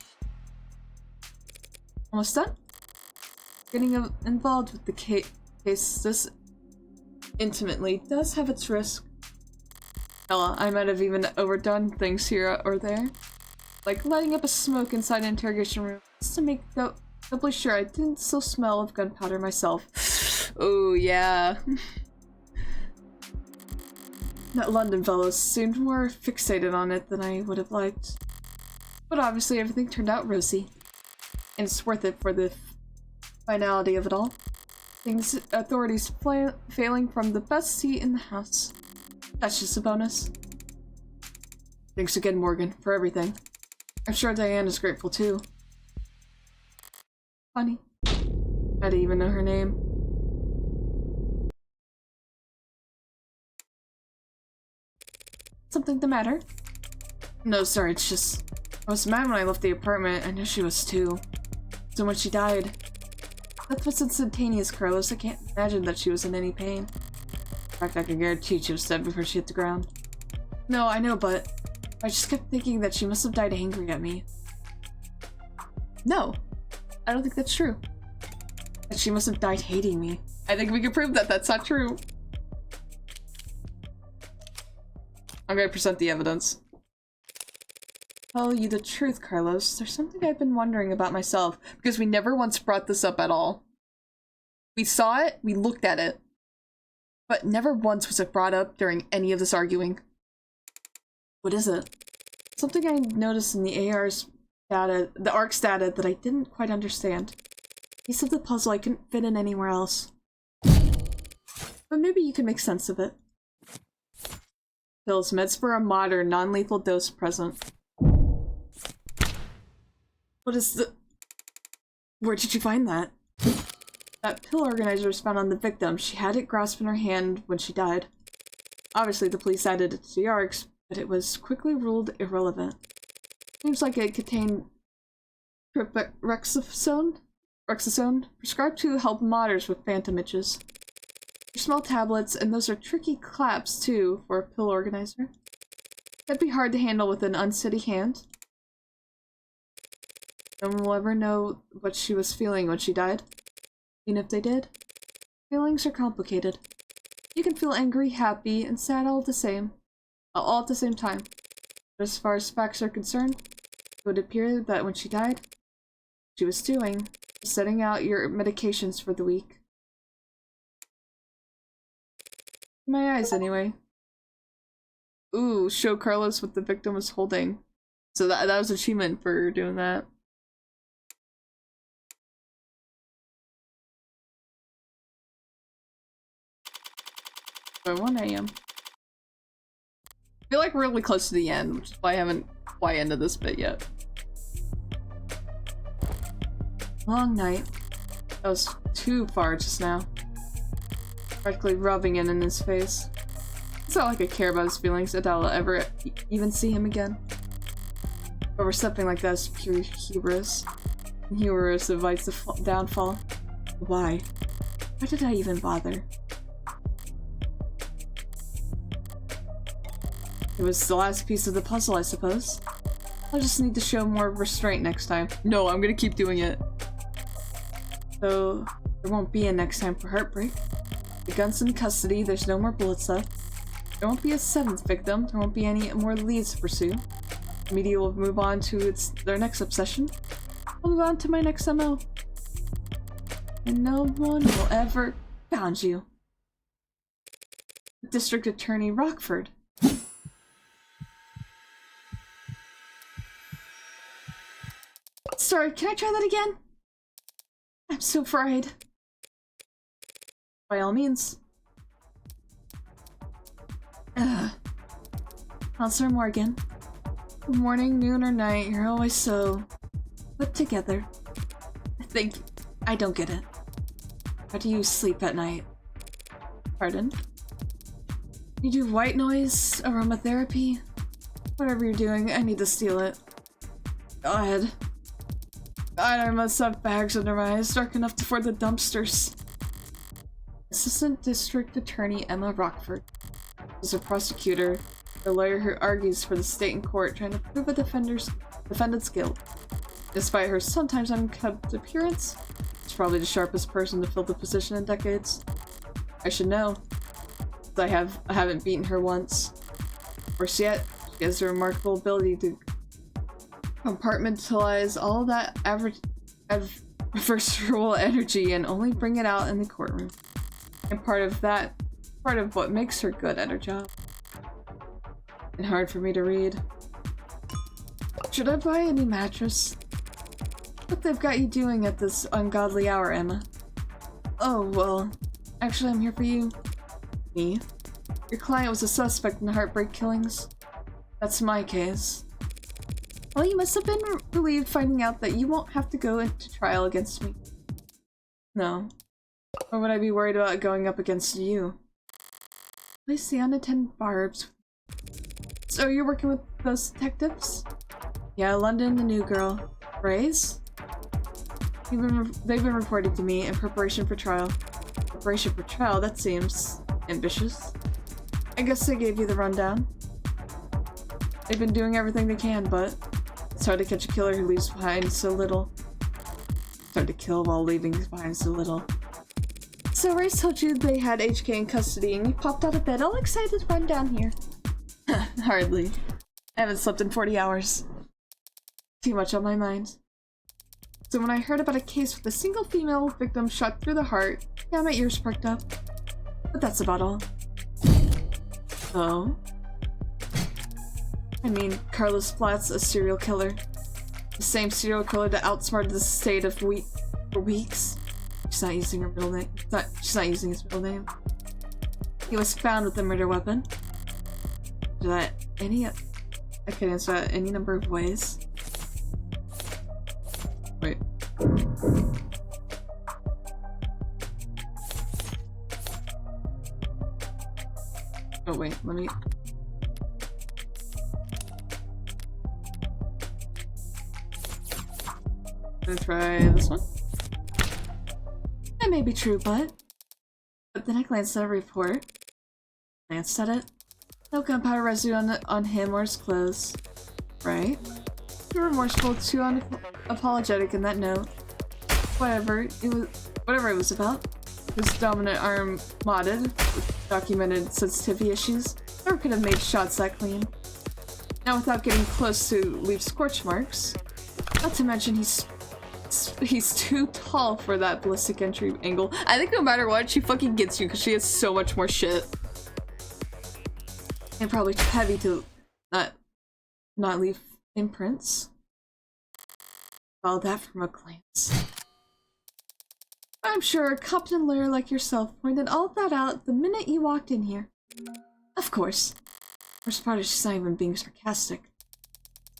Speaker 1: Almost done? Getting involved with the case this intimately does have its risk. Hell, I might have even overdone things here or there. Like lighting up a smoke inside an interrogation room just to make doubly sure I didn't still smell of gunpowder myself. Oh yeah. That London fellow seemed more fixated on it than I would have liked. But obviously everything turned out rosy. And it's worth it for the finality of it all. Things authorities failing from the best seat in the house. That's just a bonus. Thanks again, Morgan, for everything. I'm sure Diane is grateful too. Funny. I didn't even know her name. Something the matter? No, sorry, it's just... I was mad when I left the apartment. I knew she was too. So when she died... That was instantaneous, Carlos. I can't imagine that she was in any pain. In fact, I can guarantee she was dead before she hit the ground. No, I know, but... I just kept thinking that she must have died angry at me. No. I don't think that's true. That she must have died hating me. I think we can prove that that's not true. I'm gonna present the evidence. Tell you the truth, Carlos. There's something I've been wondering about myself, because we never once brought this up at all. We saw it, we looked at it, but never once was it brought up during any of this arguing. What is it? Something I noticed in the AR's data, the ARC's data, that I didn't quite understand. Piece of the puzzle I couldn't fit in anywhere else. But maybe you can make sense of it. Pills, meds for a modern, non-lethal dose present. What is the... Where did you find that? That pill organizer was found on the victim. She had it grasped in her hand when she died. Obviously, the police added it to the ARCs, but it was quickly ruled irrelevant. Seems like it contained tripexophone, Rexazone, prescribed to help modders with phantom itches. They're small tablets, and those are tricky claps, too, for a pill organizer. That'd be hard to handle with an unsteady hand. No one will ever know what she was feeling when she died. Even if they did. Feelings are complicated. You can feel angry, happy, and sad all at the same time. But as far as facts are concerned, it would appear that when she died, what she was doing was setting out your medications for the week. My eyes, anyway. Ooh, show Carlos what the victim was holding. So that was achievement for doing that. By 1 AM. I feel like we're really close to the end, which is why I haven't quite ended this bit yet. Long night. That was too far just now. Practically rubbing it in his face. It's not like I care about his feelings. I doubt I'll ever even see him again. Overstepping like that is pure hubris. And hubris invites the downfall. Why? Why did I even bother? It was the last piece of the puzzle, I suppose. I'll just need to show more restraint next time. No, I'm gonna keep doing it. So, there won't be a next time for Heartbreak. The gun's in custody, there's no more bullets left. There won't be a 7th victim, there won't be any more leads to pursue. The media will move on to their next obsession. I'll move on to my next MO. And no one will ever found you. District Attorney Rockford. Sorry, can I try that again? I'm so fried. By all means. Counselor Morgan. Morning, noon, or night, you're always so put together. I don't get it. How do you sleep at night? Pardon? You do white noise, aromatherapy? Whatever you're doing, I need to steal it. God, I must have bags under my eyes dark enough to afford the dumpsters. Assistant District Attorney Emma Rockford is a prosecutor, a lawyer who argues for the state in court trying to prove a defendant's guilt. Despite her sometimes unkempt appearance, she's probably the sharpest person to fill the position in decades. I should know. I haven't beaten her once. Worse yet, she has a remarkable ability to compartmentalize all that adversarial energy and only bring it out in the courtroom. And part of what makes her good at her job. And hard for me to read. Should I buy a new mattress? What they've got you doing at this ungodly hour, Emma? Oh, well, actually I'm here for you. Me? Your client was a suspect in the Heartbreak killings. That's my case. Well, you must have been relieved finding out that you won't have to go into trial against me. No. Or would I be worried about going up against you? Place the unattended barbs. So you're working with those detectives? Yeah, London, the new girl. Rays? They've been reporting to me in preparation for trial. Preparation for trial? That seems ambitious. I guess they gave you the rundown. They've been doing everything they can, but it's hard to catch a killer who leaves behind so little. It's hard to kill while leaving behind so little. So Race told you they had HK in custody and you popped out of bed all excited to run down here. Hardly. I haven't slept in 40 hours. Too much on my mind. So when I heard about a case with a single female victim shot through the heart, yeah, my ears perked up. But that's about all. Oh? I mean, Carlos Platt's a serial killer. The same serial killer that outsmarted the state of for weeks. She's not using her middle name. She's not using his middle name. He was found with a murder weapon. I can answer that any number of ways. Wait. Oh wait, let me... I'm gonna try this one. may be true, but then I glanced at a report. Glanced at it. No gunpowder residue on him or his clothes. Right? Too remorseful, too unapologetic in that note. Whatever it was about. His dominant arm modded, with documented sensitivity issues. Never could have made shots that clean. Now without getting close to leave scorch marks. Not to mention he's too tall for that ballistic entry angle. I think no matter what, she fucking gets you because she has so much more shit. And probably too heavy to not leave imprints. All that from a glance. I'm sure a competent lawyer like yourself pointed all that out the minute you walked in here. Of course. Worst part is she's not even being sarcastic.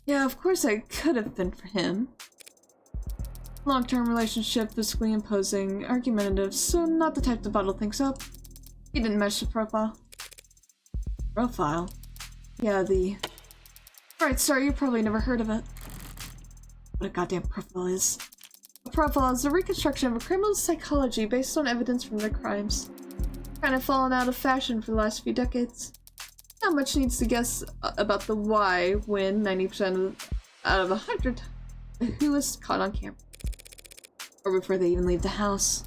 Speaker 1: Yeah, of course I could have been for him. Long-term relationship, physically imposing, argumentative, so not the type to bottle things up. He didn't match the profile. Profile? Yeah, the... Right, sorry, you probably never heard of it. What a goddamn profile is. A profile is a reconstruction of a criminal's psychology based on evidence from their crimes. Kind of fallen out of fashion for the last few decades. Not much needs to guess about the why when 90% out of 100 who was caught on camera. Or before they even leave the house.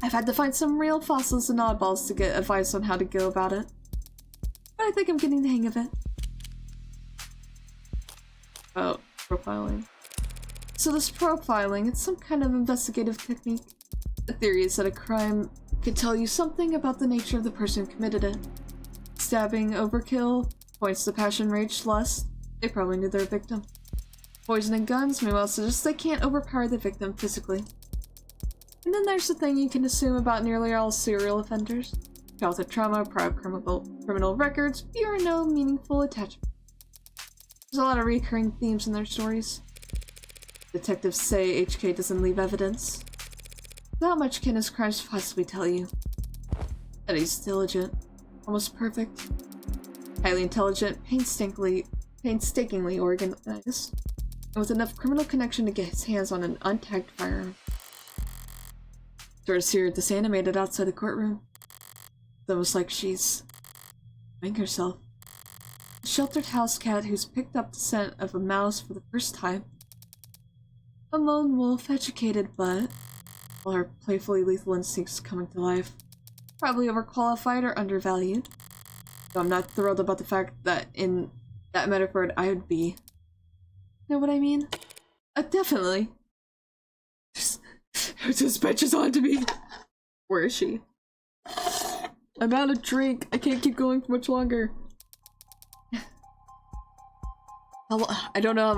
Speaker 1: I've had to find some real fossils and oddballs to get advice on how to go about it. But I think I'm getting the hang of it. Oh, profiling. So this profiling, it's some kind of investigative technique. The theory is that a crime could tell you something about the nature of the person who committed it. Stabbing, overkill, points to passion, rage, lust. They probably knew their victim. Poison and guns, meanwhile, suggests they can't overpower the victim physically. And then there's the thing you can assume about nearly all serial offenders. Childhood trauma, prior criminal records, few or no meaningful attachment. There's a lot of recurring themes in their stories. Detectives say HK doesn't leave evidence. How much can his crimes possibly tell you? That he's diligent, almost perfect, highly intelligent, painstakingly organized, and with enough criminal connection to get his hands on an untagged firearm. Sort of see her disanimated outside the courtroom. It's almost like she's enjoying herself. A sheltered house cat who's picked up the scent of a mouse for the first time. A lone wolf, educated but, while her playfully lethal instincts coming to life, probably overqualified or undervalued. Though I'm not thrilled about the fact that in that metaphor I would be. Know what I mean? Definitely. This bitch is on to me. Where is she? I'm out of drink. I can't keep going for much longer. I don't know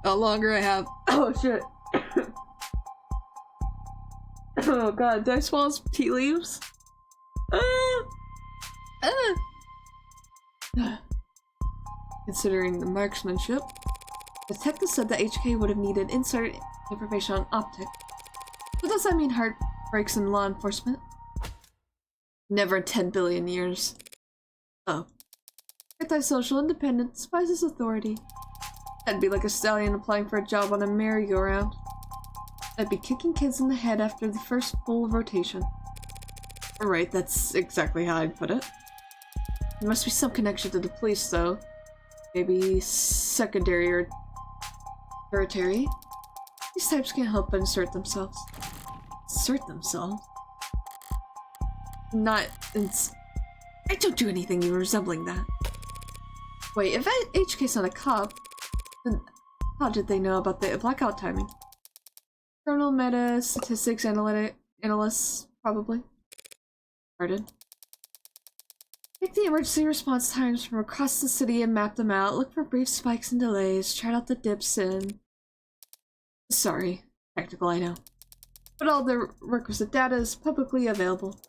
Speaker 1: how longer I have. Oh shit. Oh god, did I swallow some tea leaves? Considering the marksmanship, detective said that HK would have needed insert information on optic. But does that mean heartbreaks in law enforcement? Never in 10 billion years. Oh. Anti-social independent despises authority. That'd be like a stallion applying for a job on a merry-go-round. I'd be kicking kids in the head after the first full rotation. Right, that's exactly how I'd put it. There must be some connection to the police, though. Maybe secondary or tertiary. These types can't help but insert themselves. Insert themselves? I don't do anything even resembling that. Wait, if HK's not a cop, then how did they know about the blackout timing? Criminal meta statistics analysts, probably. Pardon. Take the emergency response times from across the city and map them out. Look for brief spikes and delays. Chart out the dips and... Sorry. Technical, I know. But all the requisite data is publicly available.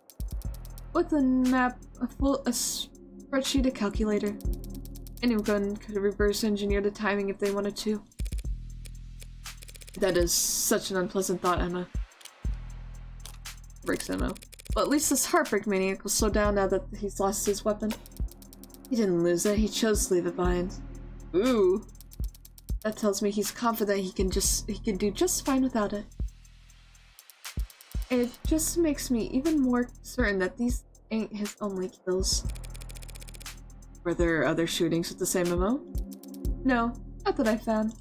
Speaker 1: With a map, a spreadsheet, a calculator. Anyone could reverse engineer the timing if they wanted to. That is such an unpleasant thought, Emma. Breaks Emma. Well, at least this heartbreak maniac will slow down now that he's lost his weapon. He didn't lose it, he chose to leave it behind. Ooh. That tells me he's confident he can do just fine without it. It just makes me even more certain that these ain't his only kills. Were there other shootings with the same MO? No, not that I found.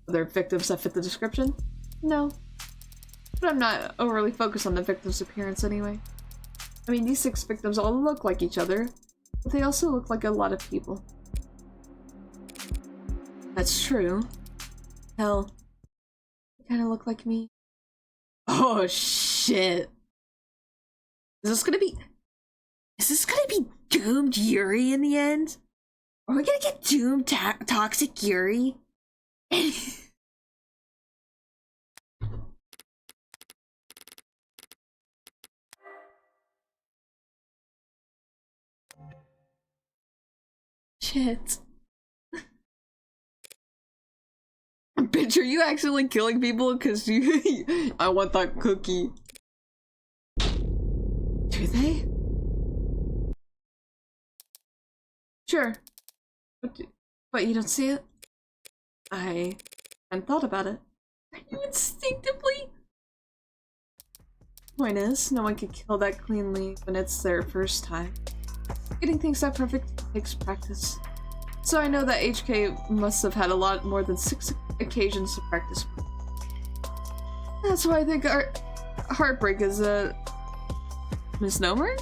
Speaker 1: Other victims that fit the description? No. But I'm not overly focused on the victim's appearance anyway. I mean, these 6 victims all look like each other, but they also look like a lot of people. That's true. Hell, they kinda look like me. Oh shit. Is this gonna be doomed Yuri in the end? Are we gonna get doomed toxic Yuri? Shit. Bitch, are you accidentally killing people because you- I want that cookie. Do they? Sure. But you don't see it? I hadn't thought about it. Are you instinctively? Point is, no one can kill that cleanly when it's their first time. Getting things that perfect takes practice. So I know that HK must have had a lot more than 6 occasions to practice. That's why I think our heartbreak is a misnomer?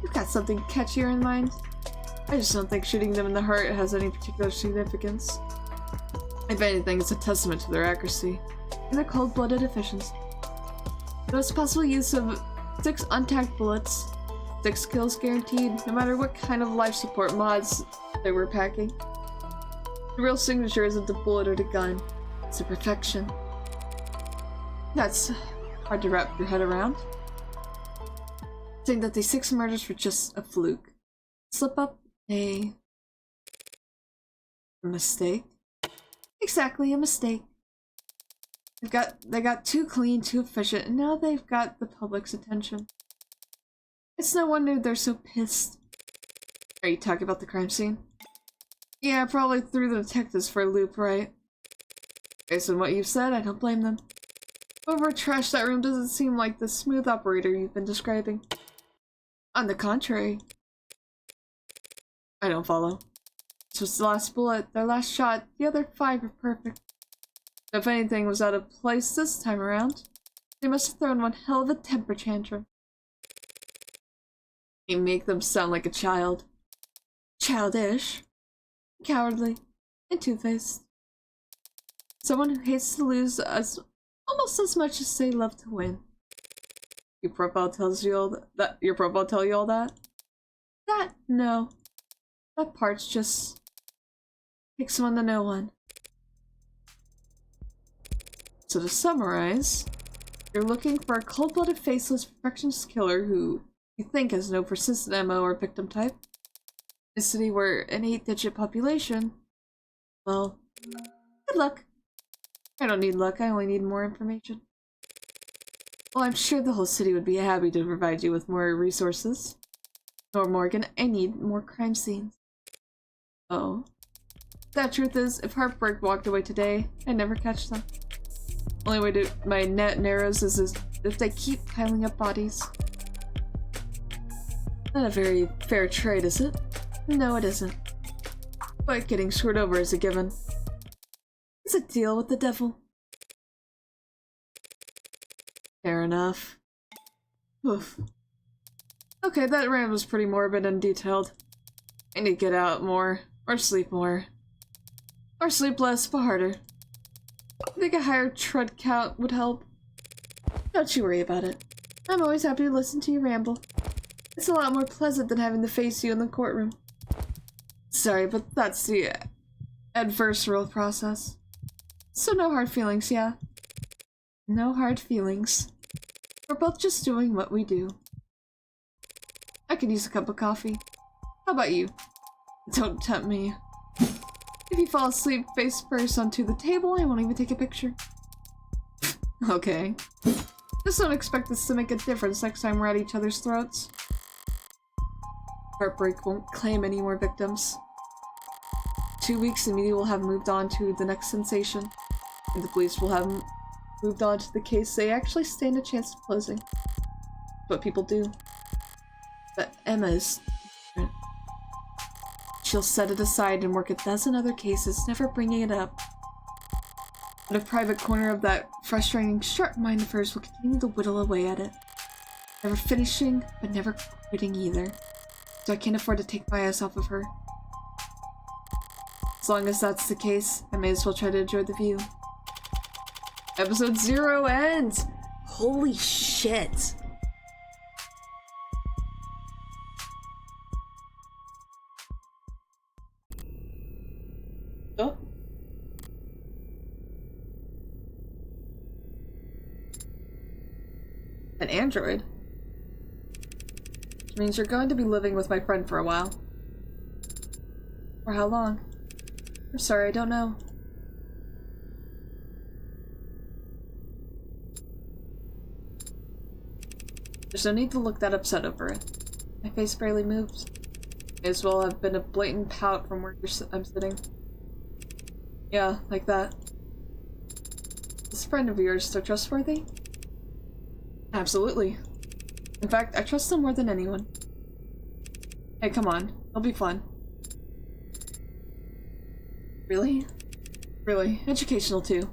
Speaker 1: You've got something catchier in mind. I just don't think shooting them in the heart has any particular significance. If anything, it's a testament to their accuracy and their cold-blooded efficiency. The most possible use of 6 untagged bullets, 6 kills guaranteed, no matter what kind of life support mods they were packing. The real signature isn't the bullet or the gun, it's the perfection. That's hard to wrap your head around. Saying that these 6 murders were just a fluke. Slip up, a mistake? Exactly, a mistake. They got too clean, too efficient, and now they've got the public's attention. It's no wonder they're so pissed. Are you talking about the crime scene? Yeah, probably threw the detectives for a loop, right? Based on what you've said, I don't blame them. Whoever trashed that room doesn't seem like the smooth operator you've been describing. On the contrary. I don't follow. This was the last bullet, their last shot, the other 5 are perfect. If anything was out of place this time around, they must have thrown one hell of a temper tantrum. You make them sound like a child. Childish. Cowardly. And two-faced. Someone who hates to lose almost as much as they love to win. Your profile tells you all that? Your profile tell you all that? That? No. That part's just takes one to know one. So to summarize, you're looking for a cold-blooded, faceless, perfectionist killer who you think has no persistent MO or victim type. In a city where an 8-digit population, well, good luck. I don't need luck, I only need more information. Well, I'm sure the whole city would be happy to provide you with more resources. Nor Morgan, I need more crime scenes. Oh. The truth is, if Heartbreak walked away today, I'd never catch them. Only way to my net narrows is if they keep piling up bodies. Not a very fair trade, is it? No, it isn't. But getting screwed over is a given. It's a deal with the devil. Fair enough. Oof. Okay, that rant was pretty morbid and detailed. I need to get out more, or sleep more. Or sleep less, but harder. I think a higher tread count would help. Don't you worry about it. I'm always happy to listen to you ramble. It's a lot more pleasant than having to face you in the courtroom. Sorry, but that's the adversarial process. So no hard feelings, yeah? No hard feelings. We're both just doing what we do. I could use a cup of coffee. How about you? Don't tempt me. If you fall asleep face first onto the table, I won't even take a picture. Okay. Just don't expect this to make a difference next time we're at each other's throats. Heartbreak won't claim any more victims. 2 weeks, the media will have moved on to the next sensation, and the police will have moved on to the case, they actually stand a chance of closing. That's what people do. But Emma's different. She'll set it aside and work a dozen other cases, never bringing it up. But a private corner of that frustrating, sharp mind of hers will continue to whittle away at it. Never finishing, but never quitting either. So I can't afford to take my eyes off of her. As long as that's the case, I may as well try to enjoy the view. Episode 0 ends! Holy shit! Oh. An android? Which means you're going to be living with my friend for a while. For how long? I'm sorry, I don't know. There's no need to look that upset over it. My face barely moves. May as well have been a blatant pout from where I'm sitting. Yeah, like that. Is this friend of yours still trustworthy? Absolutely. In fact, I trust him more than anyone. Hey, come on. It'll be fun. Really? Really. Educational, too.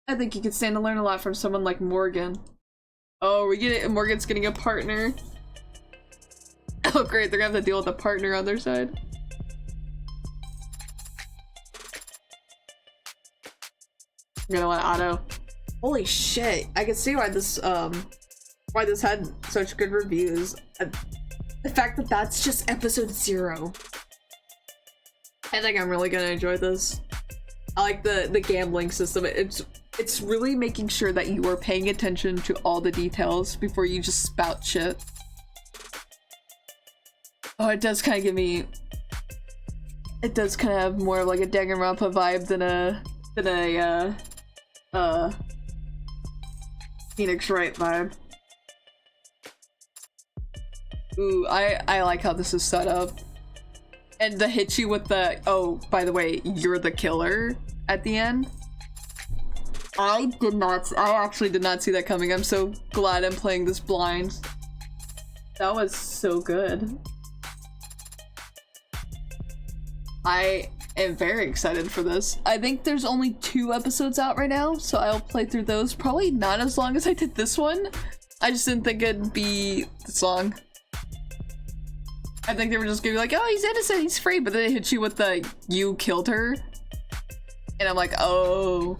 Speaker 1: I think you could stand to learn a lot from someone like Morgan. Oh, we get it. Morgan's getting a partner. Oh, great. They're gonna have to deal with a partner on their side. I'm gonna let Otto. Holy shit. I can see why this had such good reviews. The fact that that's just episode 0. I think I'm really gonna enjoy this. I like the gambling system. It's really making sure that you are paying attention to all the details before you just spout shit. Oh, it does kind of give me... It does kind of have more of like a Danganronpa vibe than a Phoenix Wright vibe. Ooh, I like how this is set up. And to hit you with the, oh, by the way, you're the killer at the end. I actually did not see that coming. I'm so glad I'm playing this blind. That was so good. I am very excited for this. I think there's only 2 episodes out right now, so I'll play through those. Probably not as long as I did this one. I just didn't think it'd be this long. I think they were just gonna be like, oh, he's innocent, he's free, but then they hit you with the, you killed her. And I'm like, oh.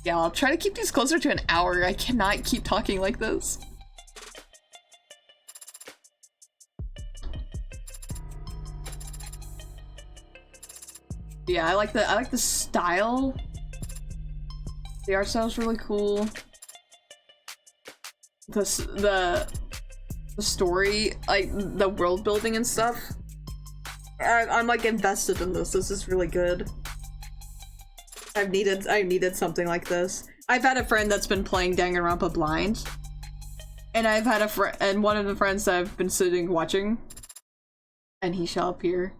Speaker 1: Yeah, I'll try to keep these closer to an hour. I cannot keep talking like this. Yeah, I like the style. The art style's really cool. The story, like the world building and stuff. I'm like invested in this. This is really good. I needed something like this. I've had a friend that's been playing Danganronpa blind, and I've had a friend, and one of the friends that I've been sitting watching, and he shall appear.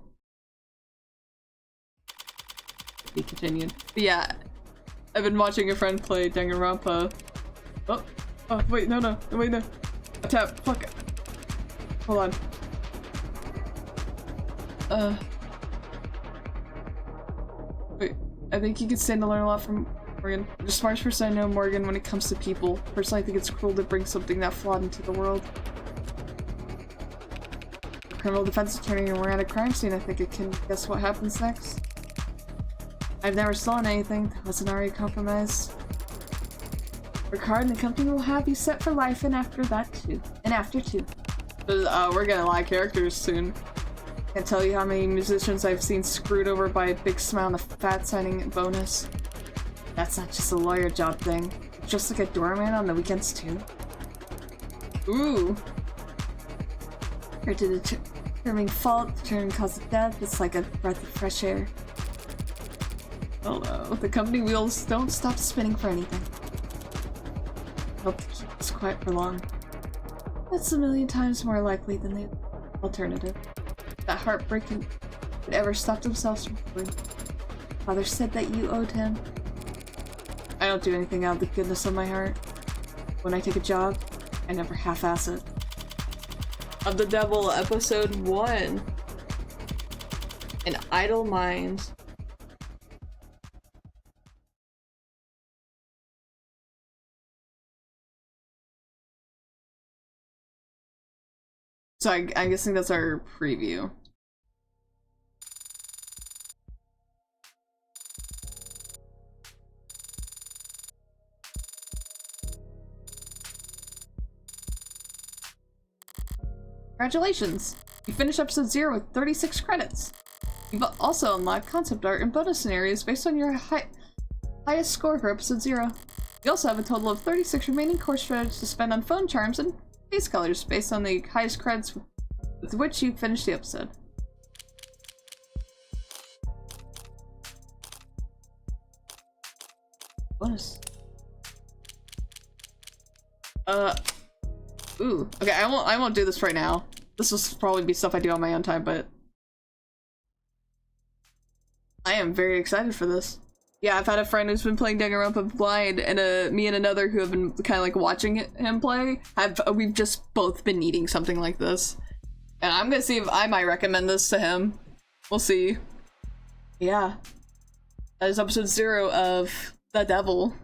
Speaker 1: Be continued. But yeah, I've been watching a friend play Danganronpa. Oh, wait, no, wait, no. Tap, fuck. Hold on. Wait, I think you could stand to learn a lot from Morgan. The smartest person I know, Morgan, when it comes to people. Personally, I think it's cruel to bring something that flawed into the world. Criminal defense attorney, and we're at a crime scene. I think it can guess what happens next. I've never stolen anything that wasn't already compromised. Work hard and the company will have you set for life, and after that too. And after too. We're getting a lot of characters soon. Can't tell you how many musicians I've seen screwed over by a big smile and a fat signing bonus. That's not just a lawyer job thing. It's just like a doorman on the weekends too. Ooh. Or to determine fault, determine cause of death, it's like a breath of fresh air. Oh no, the company wheels don't stop spinning for anything. I hope to keep this quiet for long. That's a million times more likely than the alternative. That heartbreaking would ever stop themselves from feeling. Father said that you owed him. don't do anything out of the goodness of my heart. When I take a job, I never half-ass it. Of the Devil, episode 1. An Idle Mind. So I'm guessing that's our preview. Congratulations! You finished episode 0 with 36 credits. You've also unlocked concept art and bonus scenarios based on your highest score for episode 0. You also have a total of 36 remaining course credits to spend on phone charms and face colors based on the highest credits with which you finished the episode. Bonus. Ooh. Okay, I won't do this right now. This will probably be stuff I do on my own time, but I am very excited for this. Yeah, I've had a friend who's been playing Danganronpa blind, and me and another who have been kind of like watching him play. We've just both been needing something like this, and I'm gonna see if I might recommend this to him. We'll see. Yeah, that is episode 0 of The Devil.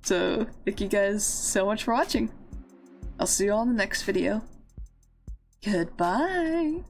Speaker 1: So thank you guys so much for watching. I'll see you all in the next video. Goodbye!